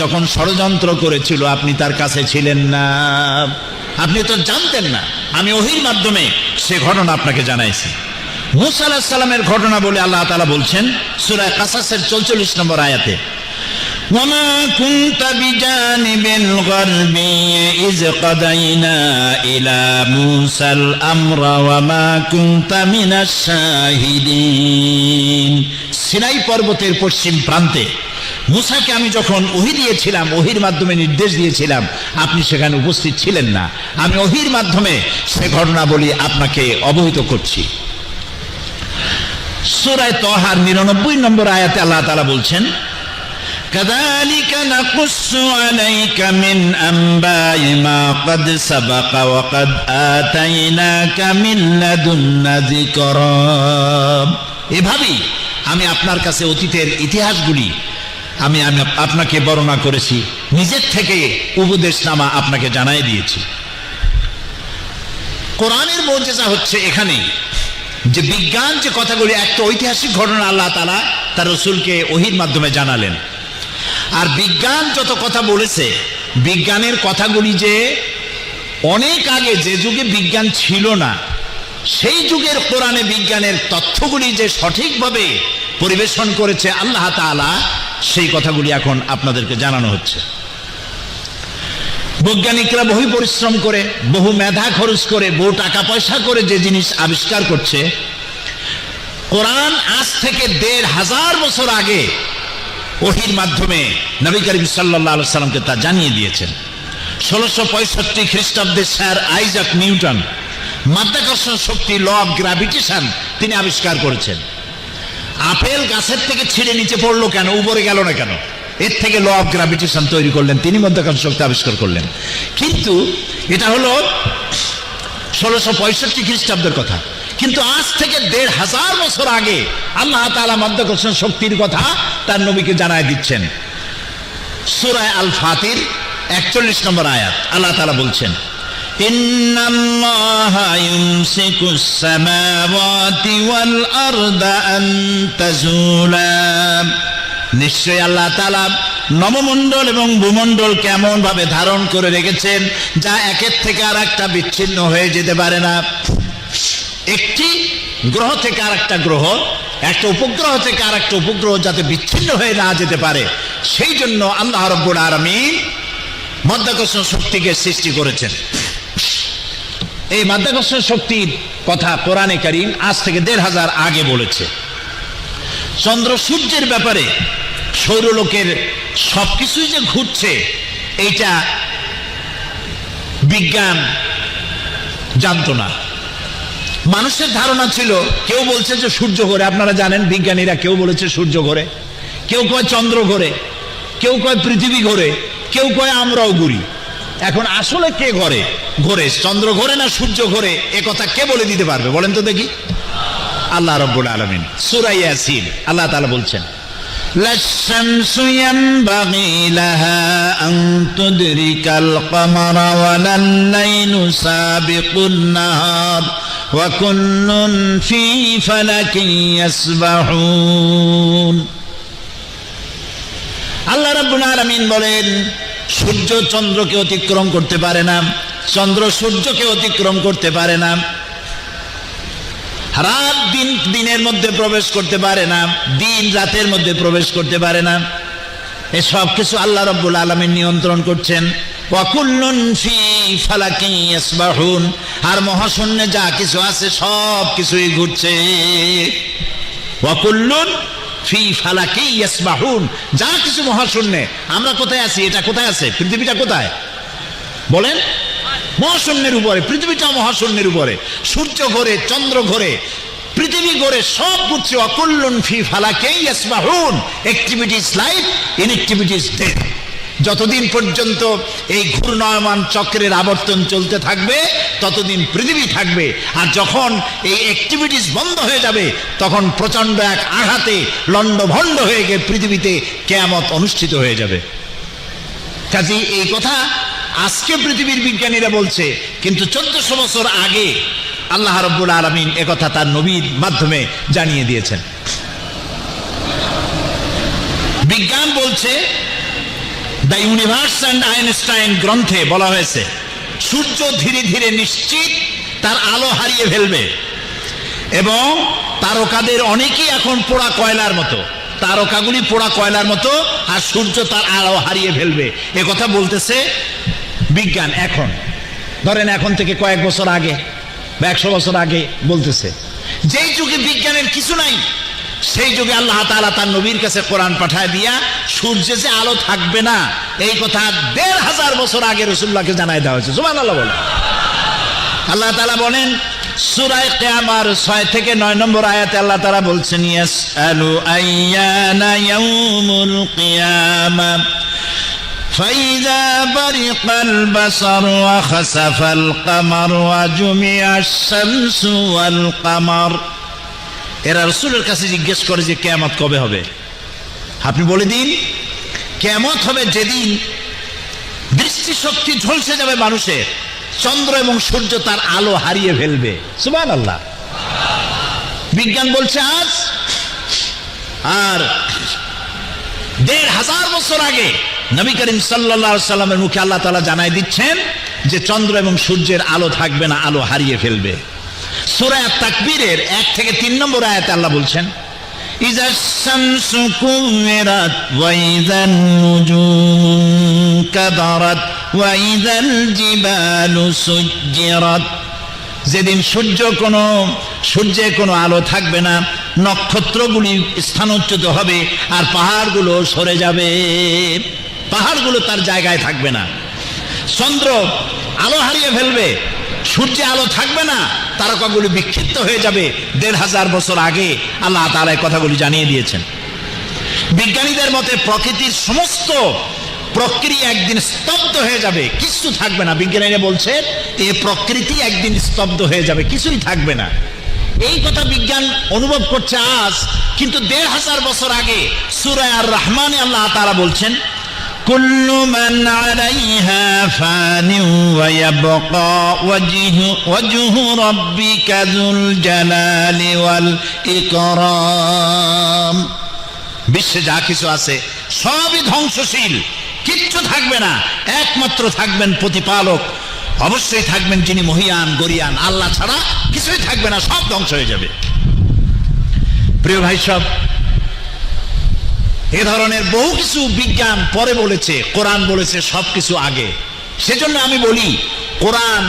যখন ষড়যন্ত্র করেছিল, আপনি তার কাছে ছিলেন না, আপনি তো জানতেন না। আমি ওহীর মাধ্যমে সে ঘটনা আপনাকে জানাইছি। মূসা আলাইহিস সালামের ঘটনা বলে আল্লাহ তাআলা বলছেন সূরা কাসাসের 44 নম্বর আয়াতে, وما كنت بجانب الغربي إذ قضينا إلى موسى الأمر وما كنت من الشاهدين। সিনাই পর্বতের পশ্চিম প্রান্তে মুসাকে আমি যখন ওহী দিয়েছিলাম, ওহীর মাধ্যমে নির্দেশ দিয়েছিলাম, আপনি সেখানে উপস্থিত ছিলেন না। আমি ওহীর মাধ্যমে সে ঘটনা বলি আপনাকে অবহিত করছি। সূরা তাহার 99 নম্বর আয়াতে আল্লাহ তাআলা বলছেন, كذلك نقص عليك من أنباء ما قد سبق وقد آتيناك من لدنا ذكرا। এভাবেই আমি আপনার কাছে অতীতের ইতিহাসগুলি আমি আপনাকে বর্ণনা করেছি, নিজের থেকে উপদেশনামা আপনাকে জানাই দিয়েছি। কোরআনের মুজিজা হচ্ছে এখানে যে বিজ্ঞান যে কথাগুলি, একটা ঐতিহাসিক ঘটনা আল্লাহ তাআলা তার রাসূলকে ওহীর মাধ্যমে জানালেন। আর বিজ্ঞান যত কথা বলেছে, বিজ্ঞানের কথাগুলি যে অনেক আগে, যে যুগে বিজ্ঞান ছিল না, সেই যুগের কোরআনে বিজ্ঞানের তথ্যগুলি যে সঠিকভাবে পরিবেশন করেছে আল্লাহ তাআলা, সেই কথাগুলি এখন আপনাদেরকে জানানো হচ্ছে। বৈজ্ঞানিকরা বহু পরিশ্রম করে, বহু মেধা খরচ করে, বহু টাকা পয়সা করে যে জিনিস আবিষ্কার করছে, কোরআন আজ থেকে 1500 বছর আগে ওহীর মাধ্যমে নবী করিম সাল্লাল্লাহু আলাইহি সাল্লামকে তা জানিয়ে দিয়েছেন। 1665 খ্রিস্টাব্দে স্যার আইজাক নিউটন মাধ্যাকর্ষণ শক্তি, ল অফ গ্র্যাভিটেশন তিনি আবিষ্কার করেছেন। আপেল গাছের থেকে ছিঁড়ে নিচে পড়লো কেন, উপরে গেল না কেন? এর থেকে ল অফ গ্র্যাভিটেশন তৈরি করলেন তিনি, মাধ্যাকর্ষণ শক্তি আবিষ্কার করলেন। কিন্তু এটা হলো 1665 খ্রিস্টাব্দের কথা, কিন্তু আজ থেকে 1500 বছর আগে আল্লাহ তাআলা মাধ্যাকর্ষণ শক্তির কথা তার নবীকে জানায় দিচ্ছেন। সূরা আল ফাতির 41 নম্বর আয়াত আল্লাহ তাআলা বলছেন, ইন্নাল্লাহা ইউমসিকুস সামাওয়াতি ওয়াল আরদা আন তাজুলা, নিশ্চয় আল্লাহ তাআলা নবমণ্ডল এবং ভূমণ্ডল কেমন ভাবে ধারণ করে রেখেছেন যা একের থেকে আর একটা বিচ্ছিন্ন হয়ে যেতে পারে না। একটি গ্রহ থেকে আর একটা গ্রহ, একটা উপগ্রহ থেকে আর একটা উপগ্রহ যাতে বিচ্ছিন্ন হয়ে না যেতে পারে, সেই জন্য আল্লাহ রাব্বুল আলামিন মাধ্যাকর্ষণ শক্তিকে সৃষ্টি করেছেন। এই মাধ্যাকর্ষণ শক্তির কথা কোরআনে কারীম আজ থেকে ১৫০০ আগে বলেছে। চন্দ্র সূর্যের ব্যাপারে সৌরলোকের সবকিছুই যে ঘুরছে এইটা বিজ্ঞান জানতো না। মানুষের ধারণা ছিল, কেউ বলছে যে সূর্য ঘোরে, আপনারা জানেন বিজ্ঞানীরা কেউ বলেছে সূর্য ঘোরে, কেউ কয় চন্দ্র ঘোরে, কেউ কয় পৃথিবী ঘোরে, কেউ কয় আমরাও ঘুরি। এখন আসলে কে ঘোরে, চন্দ্র ঘোরে না সূর্য ঘোরে, এ কথা কে বলে দিতে পারবে বলেন তো দেখি? আল্লাহ রাব্বুল আলামিন সূরা ইয়াসিন আল্লাহ তাআলা বলছেন, লাশ-শামসু ইয়ানবাগি লাহা আন তুদরিকাল কামারা ওয়ালাল লাইলু সাবিকুন নাহার ওয়া কুল্লুন ফি ফালাকিন ইয়াসবাহুন। আল্লাহ রাব্বুল আলামিন বলেন, সূর্য চন্দ্রকে অতিক্রম করতে পারে না, চন্দ্র সূর্যকে অতিক্রম করতে পারে না, রাত দিনের মধ্যে প্রবেশ করতে পারে না, দিন রাতের মধ্যে প্রবেশ করতে পারে না। এসব কিছু আল্লাহ রাব্বুল আলামিন নিয়ন্ত্রণ করছেন। ওয়া কুল্লুন ফি ফালাকিন ইয়াসবাহুন, আর মহাশূন্যে যা কিছু আছে সব কিছুই ঘুরছে। ওয়া কুল্লুন ফি ফালাকিন ইয়াসবাহুন, যা কিছু মহাশূন্যে, আমরা কোথায় আছি, এটা কোথায় আছে, পৃথিবীটা কোথায় বলেন? মহাশূন্যের উপরে, পৃথিবীটা মহাশূন্যের উপরে। সূর্য ঘোরে, চন্দ্র ঘোরে, পৃথিবী ঘোরে, সব ঘুরছে। অকুল্লুন ফি ফালাকিন ইয়াসবাহুন, activity is life, inactivity is death. যতদিন পর্যন্ত এই ঘূর্ণায়মান চক্রের আবর্তন চলতে থাকবে ততদিন পৃথিবী থাকবে, আর যখন এই অ্যাক্টিভিটিস বন্ধ হয়ে যাবে তখন প্রচন্ড এক আঘাতে লণ্ডভণ্ড হয়ে গিয়ে পৃথিবীতে কিয়ামত অনুষ্ঠিত হয়ে যাবে। কাজেই এই কথা আজকে পৃথিবীর বিজ্ঞানীরা বলছে, কিন্তু 1400 বছর আগে আল্লাহ রাব্বুল আলামিন একথা তার নবীর মাধ্যমে জানিয়ে দিয়েছেন। বিজ্ঞান বলছে, দ্য ইউনিভার্স অ্যান্ড আইনস্টাইন গ্রন্থে বলা হয়েছে, সূর্য ধীরে ধীরে নিশ্চিত তার আলো হারিয়ে ফেলবে, এবং তারকাদের অনেকেই এখন পোড়া কয়লার মতো, তারকাগুলি পোড়া কয়লার মতো, আর সূর্য তার আলো হারিয়ে ফেলবে। এ কথা বলতেছে বিজ্ঞান। এখন ধরেন এখন থেকে কয়েক বছর আগে বা 100 বছর আগে বলতেছে। যেই যুগে বিজ্ঞানের কিছু নাই, সেই যুগে আল্লাহ তাআলা তার নবীর কাছে কোরআন পাঠায় দিয়া সূর্যে যে আলো থাকবে না এই কথা 1500 বছর আগে রাসূলুল্লাহকে জানাই দেওয়া হয়েছে। সুবহানাল্লাহ বলেন। আল্লাহ তাআলা বলেন সূরা কিয়ামার 6 থেকে 9 নম্বর আয়াতে আল্লাহ তাআলা বলছেন, ইয়াসআলু আইয়ানা ইয়াউমুল কিয়ামা ফাইযা বারিকাল বাসার ওয়া খাসাফাল কামার ওয়া জুমিআশ শামসু ওয়াল কামার। এরা রাসূলের কাছে জিজ্ঞেস করে যে কিয়ামত কবে হবে, আপনি বলে দিন। কিয়ামত হবে যেদিন দৃষ্টিশক্তি ঝলসে যাবে মানুষের, চন্দ্র এবং সূর্য তার আলো হারিয়ে ফেলবে। সুবহানাল্লাহ। বিজ্ঞান বলছে আজ, আর 1500 বছর আগে নবী করিম সাল্লাল্লাহু আলাইহি সাল্লামের মুখে আল্লাহ তাআলা জানাই দিচ্ছেন যে চন্দ্র এবং সূর্যের আলো থাকবে না, আলো হারিয়ে ফেলবে। সূরা আত-তাকবীরের 1 থেকে 3 নম্বর আয়াতে আল্লাহ বলছেন, ইযাশ শামসু কুওয়িরাত ওয়া ইযান নুজুম কাদারাত ওয়া ইযাল জিবালু সুজ্জিরাত। যেদিন সূর্যে কোনো আলো থাকবে না, নক্ষত্রগুলি স্থানচ্যুত হবে, আর পাহাড়গুলো সরে যাবে, পাহাড়গুলো তার জায়গায় থাকবে না। চন্দ্র আলো হারিয়ে ফেলবে, সূর্যে আলো থাকবে না, তারকাগুলি বিক্ষিপ্ত হয়ে যাবে। 1500 বছর আগে আল্লাহ তাআলা এই কথাগুলি জানিয়ে দিয়েছেন। বিজ্ঞানীদের মতে প্রকৃতির সমস্ত প্রক্রিয়া একদিন স্তব্ধ হয়ে যাবে, কিছু থাকবে না। বিজ্ঞানীরা বলছে এই প্রকৃতি একদিন স্তব্ধ হয়ে যাবে, কিছুই থাকবে না। এই কথা বিজ্ঞান অনুভব করছে আজ, কিন্তু 1500 বছর আগে সূরা আর রহমানে আল্লাহ তাআলা বলছেন, কুল্লু মান আলাইহা ফানি ওয়া ইয়াবকা ওয়াজহু রাব্বিকা যুল জালালি ওয়াল ইকরাম। বিশ্বে যা কিছু আছে সবই ধ্বংসশীল, কিচ্ছু থাকবে না, একমাত্র থাকবেন প্রতিপালক, অবশ্যই থাকবেন যিনি মহিয়ান গরিয়ান, আল্লাহ ছাড়া কিছুই থাকবে না, সব ধ্বংস হয়ে যাবে। প্রিয় ভাই সব, এ ধরনের বহু কিছু বিজ্ঞান পরে বলেছে, কোরআন বলেছে সবকিছু আগে। সেজন্য আমি বলি, কোরআন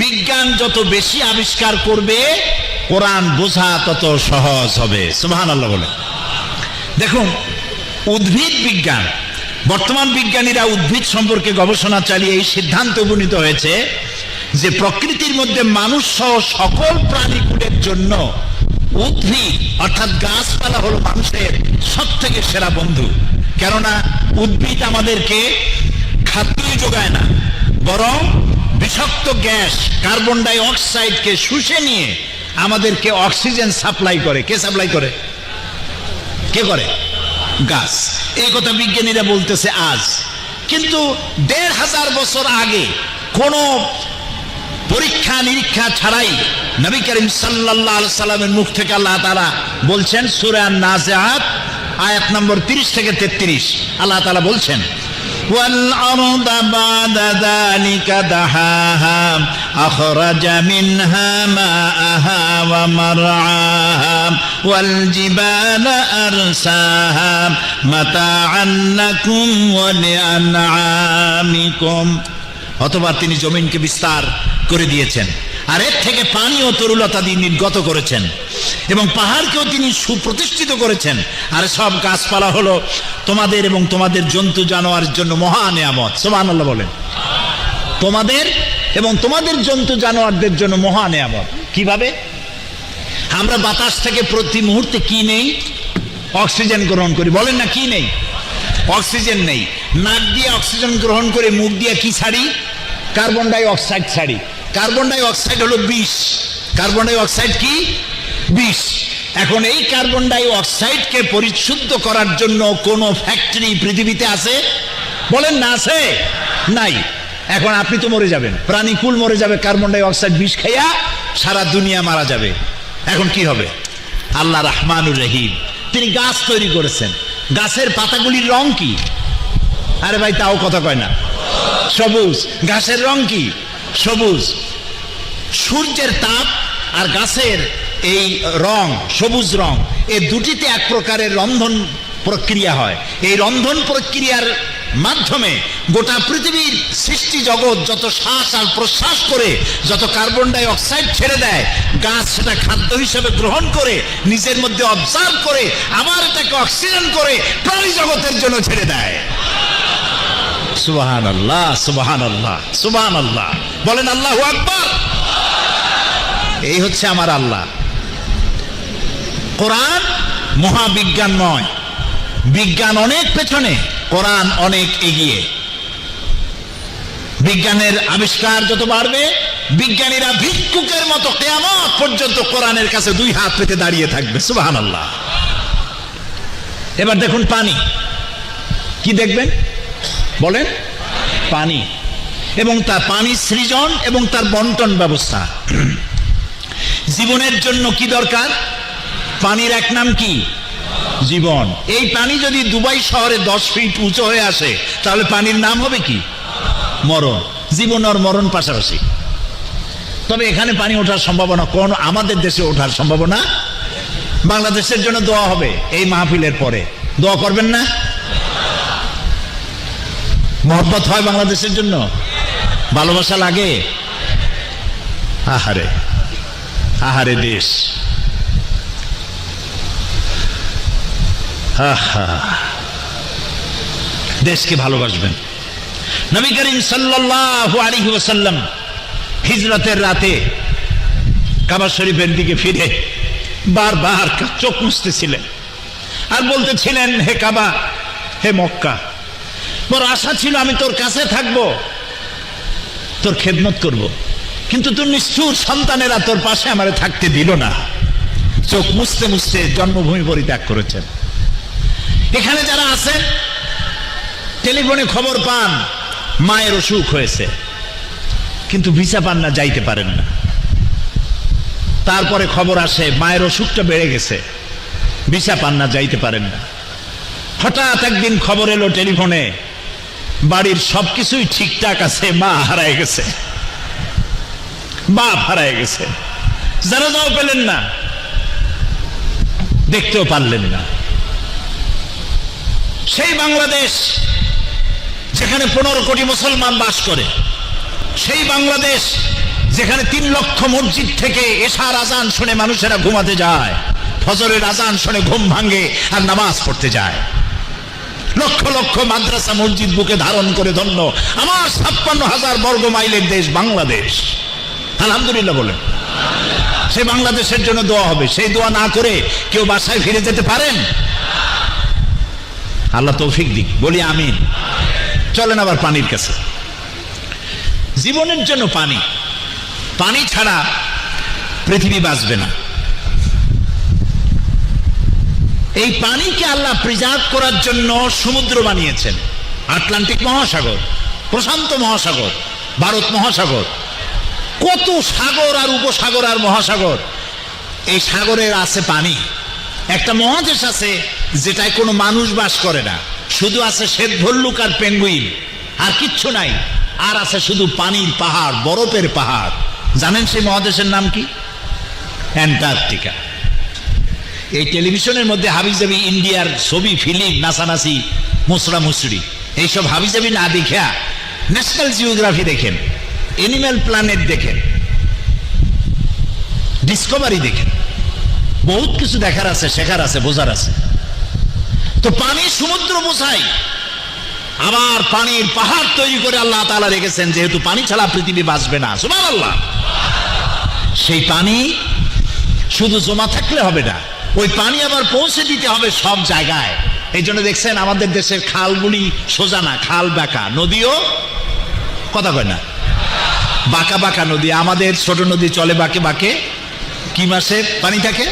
বিজ্ঞান যত বেশি আবিষ্কার করবে, কোরআন বোঝা তত সহজ হবে। সুবহানাল্লাহ বলে। দেখুন, উদ্ভিদ বিজ্ঞান, বর্তমান বিজ্ঞানীরা উদ্ভিদ সম্পর্কে গবেষণা চালিয়ে এই সিদ্ধান্তে উপনীত হয়েছে যে প্রকৃতির মধ্যে মানুষ সহ সকল প্রাণীকুলের জন্য উদ্ভিদ অর্থাৎ গাছপালা হলো মানুষের সব থেকে সেরা বন্ধু। কেননা উদ্ভিদ আমাদেরকে খাদ্যই যোগায় না, বরং বিষাক্ত গ্যাস কার্বন ডাই অক্সাইডকে শুষে নিয়ে আমাদেরকে অক্সিজেন সাপ্লাই করে। কে সাপ্লাই করে? কে করে? গাছ। এই কথা বিজ্ঞানীরা বলতেছে আজ, কিন্তু ১৫০০ বছর আগে কোন পরীক্ষা নিরীক্ষা ছাড়াই নবী করিম সাল্লাল্লাহু আলাইহি সাল্লামের মুখ থেকে আল্লাহ তাআলা বলছেন, সূরা আন-নাজিআত আয়াত নম্বর 30 থেকে 33, আল্লাহ তাআলা বলছেন, ওয়াল আরদা বা'দা যালিকা দাহাহা আখরাজা মিনহা মা'আহা ওয়া মার'আহা ওয়াল জিবালা আরসাহা মাতা'আন লাকুম ওয়া লিআন'আমিকুম। অথবা তিনি জমিনকে বিস্তার করে দিয়েছেন, আর এর থেকে পানি ও তরুলতা দিয়ে নির্গত করেছেন, এবং পাহাড়কেও তিনি সুপ্রতিষ্ঠিত করেছেন। আর সব গাছপালা হলো তোমাদের এবং তোমাদের জন্তু জানোয়ারের জন্য মহা নিয়ামত। সুবহানাল্লাহ বলেন। তোমাদের এবং তোমাদের জন্তু জানোয়ারদের জন্য মহা নিয়ামত। কিভাবে? আমরা বাতাস থেকে প্রতি মুহূর্তে কি নেই? অক্সিজেন গ্রহণ করি। বলেন না, কি নেই? অক্সিজেন নেই। নাক দিয়ে অক্সিজেন গ্রহণ করে মুখ দিয়ে কি ছাড়ি? কার্বন ডাই অক্সাইড ছাড়ি। কার্বন ডাই অক্সাইড হলো বিষ। কার্বন ডাই অক্সাইড কি? বিষ। এখন এই কার্বন ডাই অক্সাইডকে পরিশুদ্ধ করার জন্য কোন ফ্যাক্টরি পৃথিবীতে আছে? বলেন না, আছে? নাই। এখন আপনি তো মরে যাবেন, প্রাণীকুল মরে যাবে, কার্বন ডাই অক্সাইড বিষ খাইয়া সারা দুনিয়া মারা যাবে। এখন কি হবে? আল্লাহ রহমানুর রহিম, তিনি গাছ তৈরি করেছেন। গাছের পাতাগুলির রং কি? আরে ভাই, তাও কথা কয় না। সবুজ। ঘাসের রং কি? সবুজ। সূর্যের তাপ আর গাছের এই রং, সবুজ রং, এই দুটিতে এক প্রকারের রন্ধন প্রক্রিয়া হয়। এই রন্ধন প্রক্রিয়ার মাধ্যমে গোটা পৃথিবীর সৃষ্টি জগৎ যত শ্বাস আর প্রশ্বাস করে যত কার্বন ডাই অক্সাইড ছেড়ে দেয়, গাছ সেটা খাদ্য হিসেবে গ্রহণ করে নিজের মধ্যে অবজার্ভ করে আবার এটাকে অক্সিজেন করে প্রাণী জগতের জন্য ছেড়ে দেয়। সুবহানাল্লাহ, সুবহানাল্লাহ, সুবহানাল্লাহ বলেন। আল্লাহু আকবার। এই হচ্ছে আমার আল্লাহ। কোরআন মহাবিজ্ঞানময়। বিজ্ঞান অনেক পেছনে, কোরআন অনেক এগিয়ে। বিজ্ঞানের আবিষ্কার যত বাড়বে, বিজ্ঞানীরা ভিক্ষুকের মতো কিয়ামত পর্যন্ত কোরআনের কাছে দুই হাত পেতে দাঁড়িয়ে থাকবে। সুবহানাল্লাহ। এবার দেখুন পানি। কি দেখবেন? বলেন। পানি এবং তার পানি সৃজন এবং তার বন্টন ব্যবস্থা। জীবনের জন্য কি দরকার? পানির এক নাম কি? জীবন। এই পানি যদি দুবাই শহরে 10 ফিট উঁচু হয়ে আসে, তাহলে পানির নাম হবে কি? মরণ। জীবন আর মরণ পাশাপাশি। তবে এখানে পানি ওঠার সম্ভাবনা কোন? আমাদের দেশে ওঠার সম্ভাবনা। বাংলাদেশের জন্য দোয়া হবে এই মাহফিলের পরে। দোয়া করবেন না? মহব্বত হয় বাংলাদেশের জন্য? ভালোবাসা লাগে? আহারে, আহারে দেশ। দেশকে ভালোবাসবেন। নবী করিম সাল্লাল্লাহু আলাইহি ওয়াসাল্লাম হিজরতের রাতে কাবা শরীফের দিকে ফিরে বারবার চোখ মুছতেছিলেন আর বলতেছিলেন, হে কাবা, হে মক্কা, বড় আশা ছিল আমি তোর কাছে থাকবো, তোর খেদমত করব, কিন্তু তোর নিষ্ঠুর সন্তানেরা তোর পাশে আমারে থাকতে দিল না। চোখ মুছতে মুছতে জন্মভূমি পরিত্যাগ করেছেন। এখানে যারা আছেন টেলিফোনে খবর পান মায়ের অসুখ হয়েছে, কিন্তু ভিসা পান না, যাইতে পারেন না। তারপরে খবর আসে মায়ের অসুখটা বেড়ে গেছে, ভিসা পান না, যাইতে পারেন না। হঠাৎ একদিন খবর এলো টেলিফোনে বাড়ির সবকিছুই ঠিকঠাক আছে, মা হারায় গেছে, বাপ হারায় গেছে, জানাজাও পেলেন না, দেখতেও পারলেন না। সেই বাংলাদেশ যেখানে 15 কোটি মুসলমান বাস করে, সেই বাংলাদেশ যেখানে 3 লক্ষ মসজিদ থেকে এশার আজান শুনে মানুষেরা ঘুমাতে যায়, ফজরের আজান শুনে ঘুম ভাঙে আর নামাজ পড়তে যায়, লক্ষ লক্ষ মাদ্রাসা মসজিদ বুকে ধারণ করে ধন্য আমার 56,000 বর্গ মাইলের দেশ বাংলাদেশ। আলহামদুলিল্লাহ বলেন। সেই বাংলাদেশের জন্য দোয়া হবে। সেই দোয়া না করে কেউ বাসায় ফিরে যেতে পারেন? আল্লাহ তৌফিক দিক, বলি আমিন। চলেন আবার পানির কাছে। জীবনের জন্য পানি, পানি ছাড়া পৃথিবী বাঁচবে না। এই পানিকে আল্লাহ প্রিজার্ভ করার জন্য সমুদ্র বানিয়েছেন, আটলান্টিক মহাসাগর, প্রশান্ত মহাসাগর, ভারত মহাসাগর, কত সাগর আর উপসাগর আর মহাসাগর। এই সাগরের আছে পানি। একটা মহাদেশ আছে যেটায় কোনো মানুষ বাস করে না, শুধু আছে শ্বেত ভল্লুক আর পেঙ্গুইন, আর কিচ্ছু নাই। আর আছে শুধু পানির পাহাড়, বরফের পাহাড়। জানেন সেই মহাদেশের নাম কি? অ্যান্টার্কটিকা। এই টেলিভিশনের মধ্যে হাবিজাবি ইন্ডিয়ার ছবি, ফিল্ম, নাচানাচি, মুসরা মুসরি, এইসব হাবিজাবি না দেখা ন্যাশনাল জিওগ্রাফি দেখেন, এনিম্যাল প্ল্যানেট দেখেন, ডিসকভারি দেখেন, বহুত কিছু দেখার আছে, শেখার আছে, বোঝার আছে। তো পানি সমুদ্র বোঝাই, আবার পানির পাহাড় তৈরি করে আল্লাহ তাআলা রেখেছেন, যেহেতু পানি ছাড়া পৃথিবী বাঁচবে না। সুবহানাল্লাহ। সেই পানি শুধু জমা থাকলে হবে না, ওই পানি আবার পৌঁছে দিতে হবে সব জায়গায়। এই জন্য দেখছেন আমাদের দেশের খালগুলি সোজা না, খাল বাঁকা, নদীও কথা কয় না, বাঁকা বাঁকা নদী। আমাদের ছোট নদী চলে বাঁকে বাঁকে। কি মাসে পানি থাকে?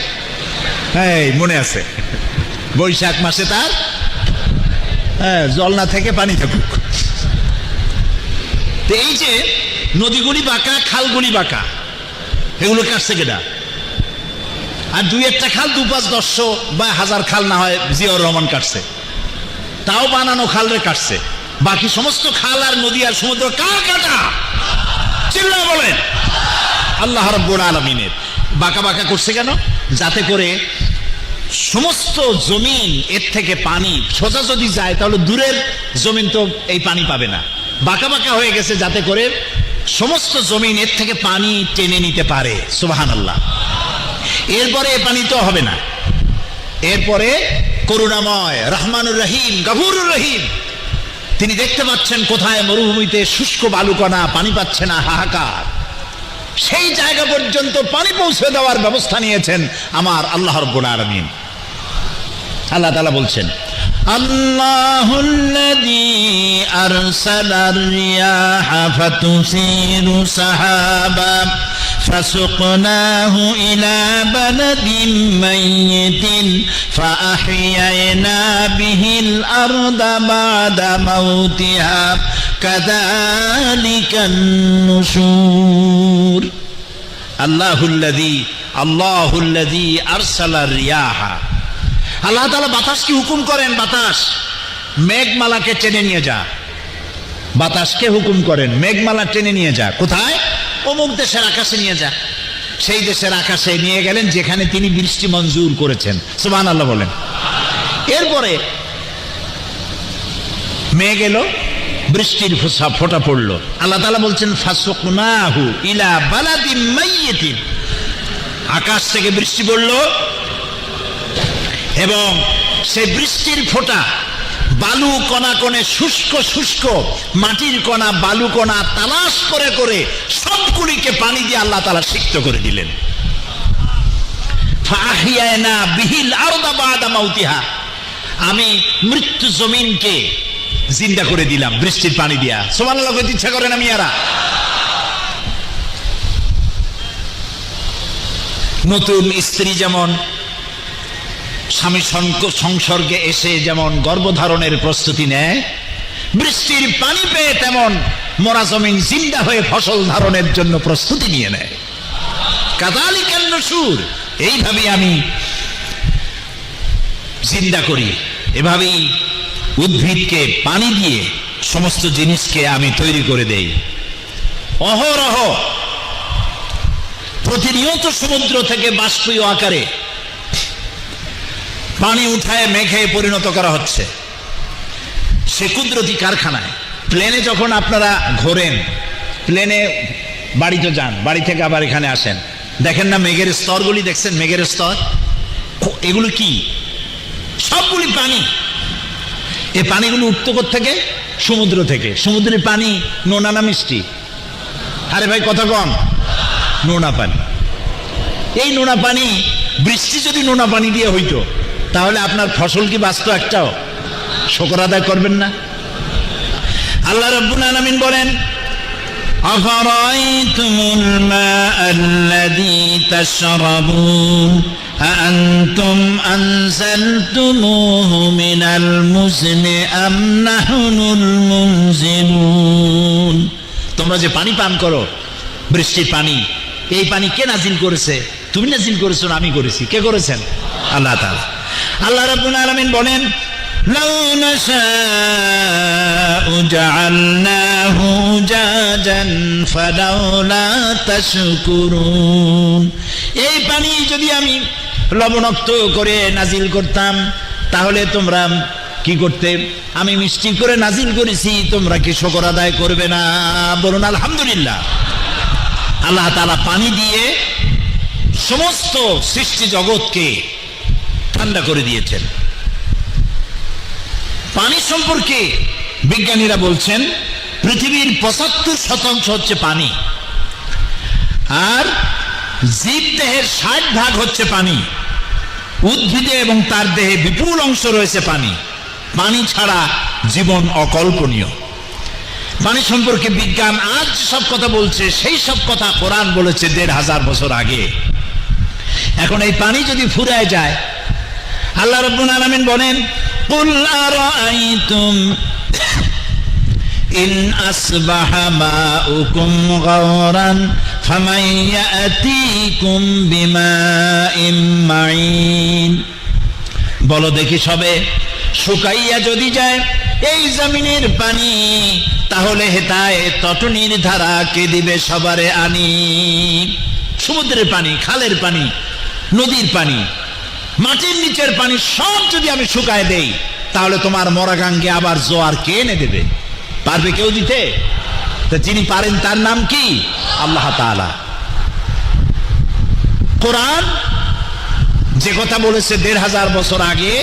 এই মনে আছে, বৈশাখ মাসে তার জল না থেকে পানি থাকুক। তো এই যে নদীগুলি বাঁকা, খালগুলি বাঁকা, এগুলো কাটছে কেডা? আর 2-1টা খাল 2-5-10 বা 1000 খাল না হয় জিয়াউর রহমান কাটছে, তাও বানানো খালরে কাটছে। বাকি সমস্ত খাল আর নদী আর সমুদ্র কার কাটা? চিল্লা বলেন। আল্লাহ রাব্বুল আলামিনের। বাঁকা বাঁকা করছে কেন? যাতে করে সমস্ত জমিন এর থেকে পানি সোজা যদি যায় তাহলে দূরের জমিন তো এই পানি পাবে না। বাঁকা বাঁকা হয়ে গেছে যাতে করে সমস্ত জমিন এর থেকে পানি টেনে নিতে পারে। সুবহানাল্লাহ। এরপরে এ পানি তো হবে না, এরপরে করুণাময় রহমানুর রহিম গফুরুর রহিম, তিনি দেখতে পাচ্ছেন কোথায় মরুভূমিতে শুষ্ক বালুকণা, পানি পাচ্ছে না, হাহাকার। সেই জায়গা পর্যন্ত পানি পৌঁছে দেওয়ার ব্যবস্থা নিয়েছেন আমার আল্লাহ রাব্বুল আলামিন। আল্লাহ তাআলা বলছেন, আল্লাহুল্লাযী আরসালার রিয়াহা ফাতুসিরু সাহাবা ফাসুকনাহু ইলা বালাদিন মাইয়িতিন ফাআহইয়ানা বিহিল আরদা বা'দা মাউতিহা কাযালিকান নুশুর। আল্লাহুল্লাযী আরসালার রিয়াহা। আল্লাহ তাআলা বাতাসকে হুকুম করেন, বাতাস মেঘমালাকে টেনে নিয়ে যা। বাতাসকে হুকুম করেন মেঘমালা টেনে নিয়ে যা। কোথায়? অমুক দেশের আকাশে নিয়ে যা। সেই দেশের আকাশে নিয়ে গেলেন যেখানে তিনি বৃষ্টি মঞ্জুর করেছেন। সুবহানাল্লাহ বলেন। এরপরে মেঘ এলো, বৃষ্টির ফোঁটা পড়লো। আল্লাহ তাআলা বলছেন ফাসুকনাহু ইলা বালাদিন মাইয়িতিন। আকাশ থেকে বৃষ্টি পড়লো এবং সেই বৃষ্টির ফোঁটা বালু কণা কণে, শুষ্ক শুষ্ক মাটির কণা, বালু কণা তালাশ করে করে সবগুলিকে পানি দিয়ে আল্লাহ তাআলা সিক্ত করে দিলেন। ফাআহইয়ানা বিহিল আরদা বা'দা মাউতিহা। আমি মৃত্যু জমিনকে জিন্দা করে দিলাম বৃষ্টির পানি দিয়া। সুবহানাল্লাহ কইতে ইচ্ছা করে না মিয়ারা? নতুন স্ত্রী যেমন স্বামী সংসর্গে এসে যেমন গর্ভধারণের প্রস্তুতি নেয়, বৃষ্টির পানি পেয়ে তেমন মরা জমিন জিন্দা হয়ে ফসল ধারণের জন্য প্রস্তুতি নিয়ে নেয়। কাযালিকান নুশুর, এইভাবে আমি জিন্দা করি, এভাবেই উদ্ভিদকে পানি দিয়ে সমস্ত জিনিসকে আমি তৈরি করে দেই। অহরহ প্রতিনিয়ত সমুদ্র থেকে বাষ্পীয় আকারে পানি উঠায় মেঘে পরিণত করা হচ্ছে। সে কুদরতি কারখানায়। প্লেনে যখন আপনারা ঘোরেন, প্লেনে বাড়িতে যান, বাড়ি থেকে আবার এখানে আসেন, দেখেন না মেঘের স্তরগুলি দেখছেন? মেঘের স্তর, এগুলো কি? সবগুলি পানি। এই পানিগুলো উঠতো থেকে? সমুদ্র থেকে। সমুদ্রের পানি নোনা না মিষ্টি? আরে ভাই কথা কম, নোনা পানি। এই নোনা পানি, বৃষ্টি যদি নোনা পানি দিয়ে হইতো তাহলে আপনার ফসল কি বাঁচতো একটাও? শুকর আদায় করবেন না? আল্লাহ রাব্বুল আলামিন বলেন, আফারাইতুমুল মাআল্লাযী তাশরাবুন আআনতুম আনজালতুমুহু মিনাল মুজনি আম নাহনুল মুনজিলুন। তোমরা যে পানি পান করো, বৃষ্টির পানি, এই পানি কে নাজিল করেছে? তুমি নাজিল করেছো না আমি করেছি? কে করেছেন? আল্লাহ তাআলা। আল্লাহ রাব্বুল আলামিন বলেন, লাউ নাশাউ জাআলনাহু জাজান ফালাউলা তাশকুরুন। এই পানি যদি আমি লবণাক্ত করে নাজিল করতাম তাহলে তোমরা কি করতে? আমি মিষ্টি করে নাজিল করেছি, তোমরা কি শুকর আদায় করবে না? বলুন আলহামদুলিল্লাহ। আল্লাহ তাআলা পানি দিয়ে সমস্ত সৃষ্টি জগৎকে ঠান্ডা করে দিয়েছেন। পানি সম্পর্কে বিজ্ঞানীরা বলছেন পৃথিবীর 75% হচ্ছে পানি, আর জীব দেহের 60% হচ্ছে পানি। উদ্ভিদে এবং তার দেহে বিপুল অংশ রয়েছে পানি। পানি ছাড়া জীবন অকল্পনীয়। পানি সম্পর্কে বিজ্ঞান আজ সব কথা বলছে, সেই সব কথা কোরআন বলেছে 1500 বছর আগে। এখন এই পানি যদি ফুরায় যায়, আল্লাহ রাব্বুল আলামিন বলেন, কুল আরাআইতুম ইন আসবাহা মাউকুম গাওরান ফামান ইয়াতিকুম বিমাইম মাইন। বলো দেখি সবে, শুকাইয়া যদি যায় এই জমিনের পানি, তাহলে হেতায় তটনির ধারা কে দিবে সবারে আনি। সমুদ্রের পানি, খালের পানি, নদীর পানি, মাটির নিচের পানি সব যদি আমি শুকায় দেই, তাহলে তোমার মরা গাঙ্গে আবার জোয়ার কে এনে দেবে? পারবে কেউ দিতে? তা যিনি পারেন তার নাম কি? আল্লাহ তাআলা। কোরআন যে কথা বলেছে 1500 বছর আগে,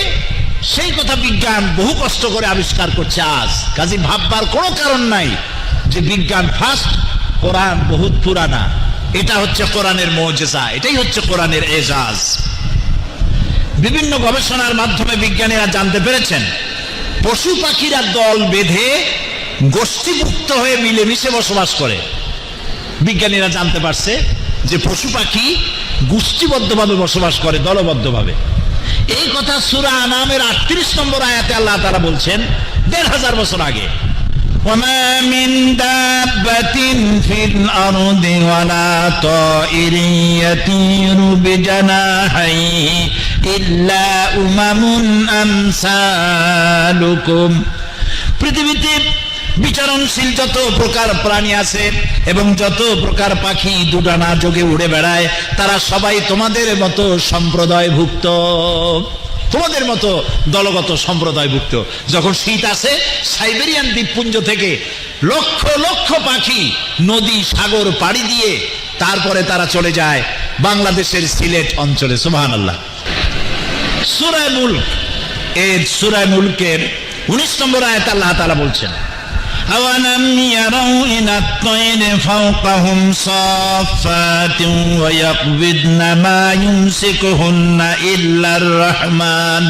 সেই কথা বিজ্ঞান বহু কষ্ট করে আবিষ্কার করছে আজ। কাজে ভাববার কোনো কারণ নাই যে বিজ্ঞান ফার্স্ট, কোরআন বহুত পুরানা। এটা হচ্ছে কোরআনের মুজিজা, এটাই হচ্ছে কোরআনের এজাজ। বিভিন্ন গবেষণার মাধ্যমে বিজ্ঞানীরা জানতে পেরেছেন পশু পাখিরা দল বেঁধে গোষ্ঠীভুক্ত হয়ে মিলেমিশে বসবাস করে। বিজ্ঞানীরা জানতে পারছে যে পশু পাখি গোষ্ঠীবদ্ধভাবে বসবাস করে, দলবদ্ধভাবে। এই কথা সূরা আনামের 38 নম্বর আয়াতে আল্লাহ তাআলা বলছেন 1500 বছর আগে। ওয়ামা মিন দাব্বাতিন ফিল আরদি ওয়ালা তাইরিন ইয়াতিরু বিজানাহিহি ইল্লা উমামুন আমসালুকুম। পৃথিবীতে বিচরণশীল যত প্রকার প্রাণী আছে এবং যত প্রকার পাখি দুডানা যোগে উড়ে বেড়ায়, তারা সবাই তোমাদের মতো সম্প্রদায়ভুক্ত, তোমাদের মতো দলগত সম্প্রদায়ভুক্ত। যখন শীত আসে, সাইবেরিয়ান দ্বীপপুঞ্জ থেকে লক্ষ লক্ষ পাখি নদী সাগর পাড়ি দিয়ে তারপরে তারা চলে যায় বাংলাদেশের সিলেট অঞ্চলে। সুবহানাল্লাহ। সূরা মুলক, এর সূরা মুলকের 19 নম্বর আয়াতে আল্লাহ তাআলা বলছেন, আওয়ালাম ইয়ারাউ ইলাত তায়রি ফাওকাহুম সাফফাতিন ওয়া ইয়াকবিদনা মা ইউমসিকুহুন্না ইল্লার রাহমান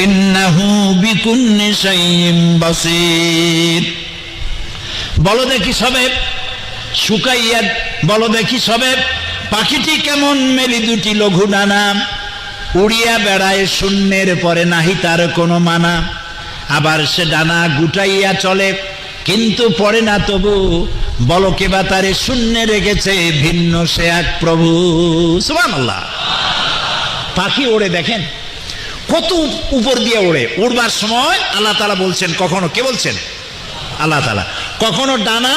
ইন্নাহু বিকুল্লি শাইইন বাসীর। বলো দেখি সবে, শুকাইয়া বলো দেখি সবে, পাখিটি কেমন মেলি দুটি লঘু ডানা, উড়িয়া বেড়ায় শূন্যের পরে নাহি তার কোনো মানা। আবার সে ডানা গুটাইয়া চলে, কিন্তু পড়ে না তবু, বলো কে বা তারে শূন্যে রেখেছে, ভিন্ন সে এক প্রভু। সুবহানাল্লাহ। পাখি ওড়ে, দেখেন কত উপর দিয়ে ওড়ে। উড়বার সময় আল্লাহ তাআলা বলছেন, কখনো কে বলছেন? আল্লাহ তাআলা। কখনো ডানা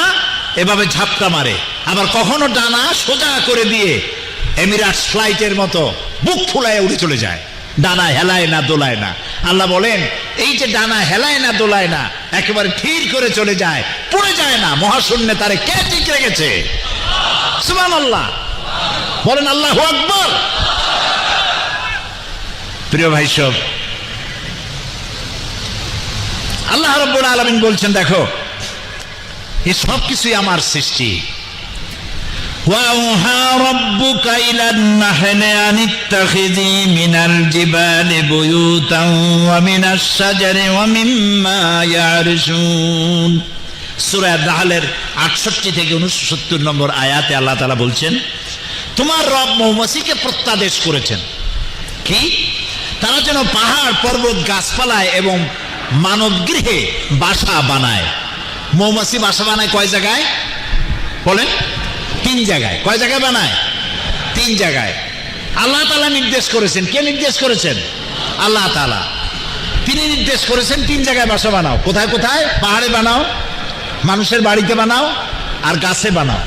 এভাবে ঝাপটা মারে, আবার কখনো ডানা সোজা করে দিয়ে এমিরাটস ফ্লাইটের মতো বুক ফুলায় উড়ে চলে যায়, ডানা হেলায় না দোলায় না। আল্লাহ বলেন, এই যে ডানা হেলায় না দোলায় না, একেবারে ঠিক করে চলে যায়, পড়ে যায় না, মহাশূন্যে তারে কে ঠিক রেখেছে? সুবহানাল্লাহ। বলেন আল্লাহু আকবার। প্রিয় ভাই সব, আল্লাহ রাব্বুল আলামিন বলছেন, দেখো এই সব কিছুই আমার সৃষ্টি। وَأَوْحَى رَبُّكَ إِلَى النَّحْلِ أَنِ اتَّخِذِي مِنَ الْجِبَالِ بُيُوتًا وَمِنَ الشَّجَرِ وَمِمَّا يَعْرِشُونَ। সূরা নাহলের 68 থেকে 69 নম্বর আয়াতে আল্লাহ তাআলা বলছেন, তোমার রব মৌমাছিকে প্রত্যাদেশ করেছেন কি? তারা যেন পাহাড় পর্বত গাছপালায় এবং মানব গৃহে বাসা বানায়। মৌমাছি বাসা বানায় কয় জায়গায় বলেন? 3 জায়গায়। কয় জায়গায় বানায়? 3 জায়গায়। আল্লাহ তাআলা নির্দেশ করেছেন। কে নির্দেশ করেছেন? আল্লাহ তাআলা। তিনি নির্দেশ করেছেন 3 জায়গায় বাসা বানাও। কোথায় কোথায়? পাহাড়ে বানাও, মানুষের বাড়িতে বানাও, আর গাছে বানাও।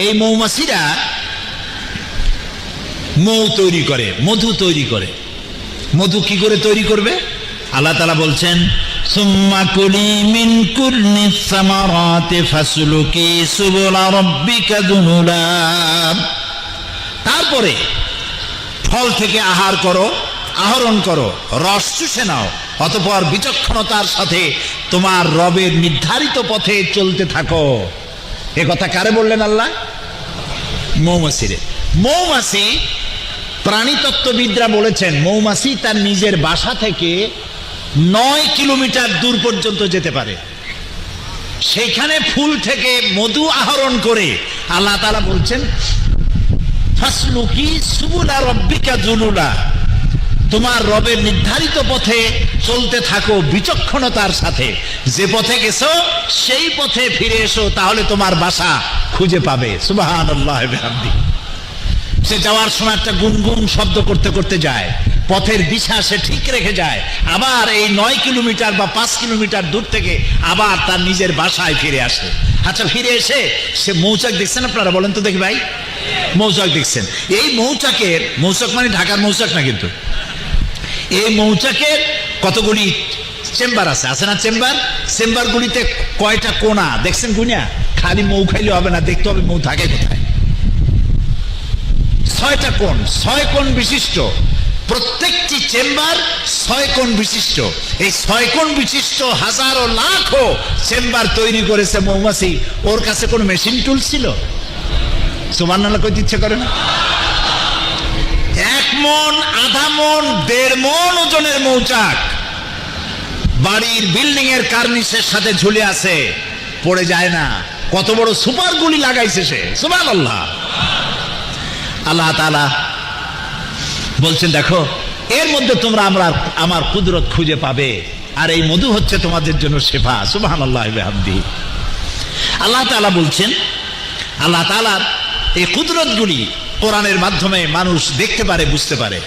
এই মৌমাছিরা মৌ তৈরি করে, মধু তৈরি করে। মধু কি করে তৈরি করবে? আল্লাহ তাআলা বলছেন, সুম্মা কুলি মিন কুল্লিস সামারাতি ফাসলুকি সুবুলা রাব্বিকা যুনুলা। তারপরে ফল থেকে আহরণ করো, রস চুষে নাও, অতঃপর বিচক্ষণতার সাথে তোমার রবের নির্ধারিত পথে চলতে থাকো। এ কথা কারে বললেন আল্লাহ? মৌমাছিরে। মৌমাছি, প্রাণীতত্ত্ববিদরা বলেছেন, মৌমাছি তার নিজের বাসা থেকে 9 কিলোমিটার দূর পর্যন্ত যেতে পারে। সেখানে ফুল থেকে মধু আহরণ করে আল্লাহ তাআলা বলছেন, ফাসলুকি সুবুলা রাব্বিকা যুনুলা, তোমার রবের নির্ধারিত পথে চলতে থাকো বিচক্ষণতার সাথে। যে পথে গেছো সেই পথে ফিরে এসো, তাহলে তোমার বাসা খুঁজে পাবে। সুবহানাল্লাহ ওয়া বিহামদিহি। সে যাওয়ার সময় একটা গুনগুন শব্দ করতে করতে যায়, পথের দিশা সে ঠিক রেখে যায়, আবার এই 9 কিলোমিটার বা 5 কিলোমিটার দূর থেকে আবার তার নিজের বাসায় ফিরে আসে। আচ্ছা, ফিরে এসে সে মৌচাক দেখছেন আপনারা? বলেন তো দেখি ভাই, মৌচাক দেখছেন? এই মৌচাকের, মৌচাক মানে ঢাকার মৌচাক না কিন্তু, এই মৌচাকের কতগুলি চেম্বার আছে না? চেম্বারগুলিতে কয়টা কোণা দেখছেন? গুনিয়া? খালি মৌ খাইলে হবে না, দেখতে হবে মৌ থাকে কোথায়। 6টা কোণ, 6 কোণ বিশিষ্ট। প্রত্যেকটি চেম্বার 6 কোণ বিশিষ্ট। এই 6 কোণ বিশিষ্ট হাজারো লাখো চেম্বার তৈরি করেছে মৌমাছি। ওর কাছে কোন মেশিন টুল ছিল? সুবহানাল্লাহ কইতে ইচ্ছে করে না? 1 মণ, আধা মণ, 1.5 মণ ওজনের মৌচাক বাড়ির বিল্ডিং এর কার্নিসের সাথে ঝুলে আছে, পড়ে যায় না। কত বড় সুপার গুলি লাগাইছে সে! সুবহানাল্লাহ। আল্লাহ তাআলা বলছেন, দেখো এর মধ্যে তোমরা আমার কুদরত খুঁজে পাবে, আর এই মধু হচ্ছে তোমাদের জন্য শিফা। সুবহানাল্লাহ ওয়া বিহামদিহি। আল্লাহ তাআলা বলছেন, আল্লাহ তাআলার এই কুদরতগুলি কোরআনের মাধ্যমে মানুষ দেখতে পারে, বুঝতে পারে।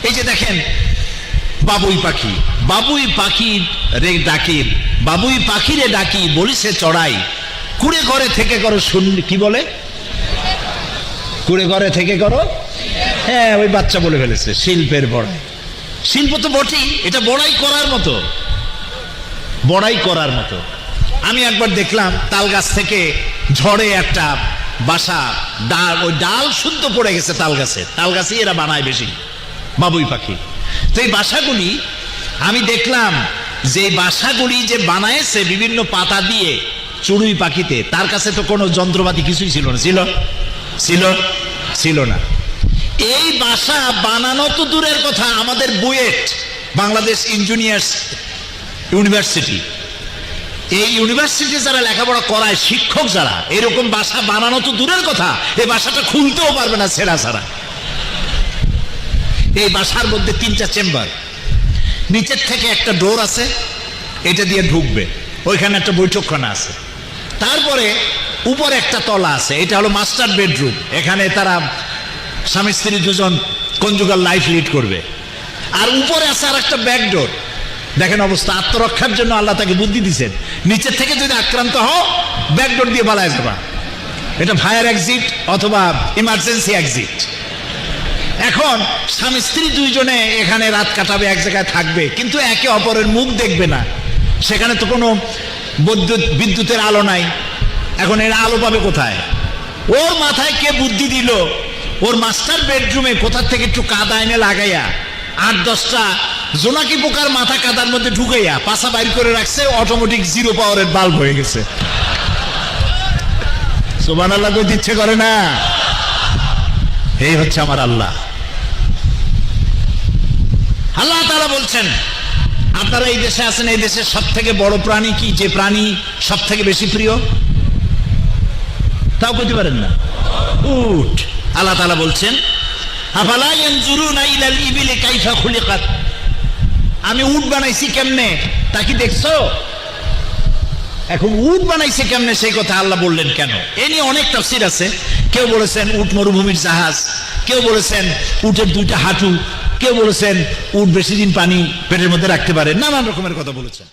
এই যে দেখেন, বাবুই পাখিরে ডাকি বলিছে চড়াই, কুড়ে ঘরে থেকে করো শুনলি। কি বলে? কুড়ে ঘরে থেকে করো। হ্যাঁ, ওই বাচ্চা বলে ফেলেছে শিল্পের বড়াই। শিল্প তো বটেই, এটা বড়াই করার মতো। আমি একবার দেখলাম তাল গাছ থেকে ঝড়ে একটা বাসা, ওই ডাল শুদ্ধ পড়ে গেছে তাল গাছে এরা বানায় বেশি, বাবুই পাখি। তো এই বাসাগুলি আমি দেখলাম, যে বাসাগুলি যে বানায়েছে বিভিন্ন পাতা দিয়ে চড়ুই পাখিতে, তার কাছে তো কোনো যন্ত্রপাতি কিছুই ছিল না। এই বাসা বানানো তো দূরের কথা, আমাদের বুয়েট, বাংলাদেশ ইঞ্জিনিয়ার্স ইউনিভার্সিটি, এই ইউনিভার্সিটি যারা লেখাপড়া করায়, শিক্ষক যারা, এরকম বাসা বানানো তো দূরের কথা, এই বাসাটা খুলতেও পারবে না ছেঁড়া ছাড়া। এই বাসার মধ্যে 3টা চেম্বার। নিচের থেকে একটা ডোর আছে, এটা দিয়ে ঢুকবে, ওইখানে একটা বৈঠকখানা আছে। তারপরে উপরে একটা তলা আছে, এটা হলো মাস্টার বেডরুম, এখানে তারা স্বামী স্ত্রী দুজন কনজুগাল লাইফ লিড করবে। আর উপরে আছে আর একটা ব্যাকডোর। দেখেন অবস্থা, আত্মরক্ষার জন্য আল্লাহ তাকে বুদ্ধি দিচ্ছেন, নিচের থেকে যদি আক্রান্ত হও ব্যাকডোর দিয়ে পালায় যাবা, এটা ফায়ার এক্সিট অথবা ইমার্জেন্সি এক্সিট। এখন স্বামী স্ত্রী দুইজনে এখানে রাত কাটাবে, এক জায়গায় থাকবে, কিন্তু একে অপরের মুখ দেখবে না, সেখানে তো কোনো বিদ্যুতের আলো নাই। এখন এর আলো পাবে কোথায়? ওর মাথায় কে বুদ্ধি দিল, ওর মাস্টার বেডরুমে কোথা থেকে একটু কাদা এনে লাগাইয়া 8-10টা জোনাকি পোকার মাথা কাদার মধ্যে ঢুকাইয়া পাশা বাইর করে রাখছে, অটোমেটিক 0 পাওয়ারের বাল্ব হয়ে গেছে। সুবহানাল্লাহ কই ইচ্ছে করে না? এই হচ্ছে আমার আল্লাহ। আল্লাহ তাআলা বলছেন, আপনারা এই দেশে আছেন, এই দেশের সব থেকে বড় প্রাণী কি, যে প্রাণী সব থেকে বেশি প্রিয়? তাও বলতে পারেন না? উট। আল্লাহ তাআলা বলছেন, আফালা ইয়ানজুরুনা ইলাল ইবিলি কাইফা খুলিকাত, আমি উট বানাইছি কেমনে তা কি দেখছো? এখন উট বানাইছে কেমনে সেই কথা আল্লাহ বললেন কেন? এ নিয়ে অনেক তাফসীর আছে। কেউ বলেছেন উট মরুভূমির জাহাজ, কেউ বলেছেন উটের 2টা হাঁটু, কেউ বলেছেন উট বেশি দিন পানি পেটের মধ্যে রাখতে পারে, নানান রকমের কথা বলেছেন।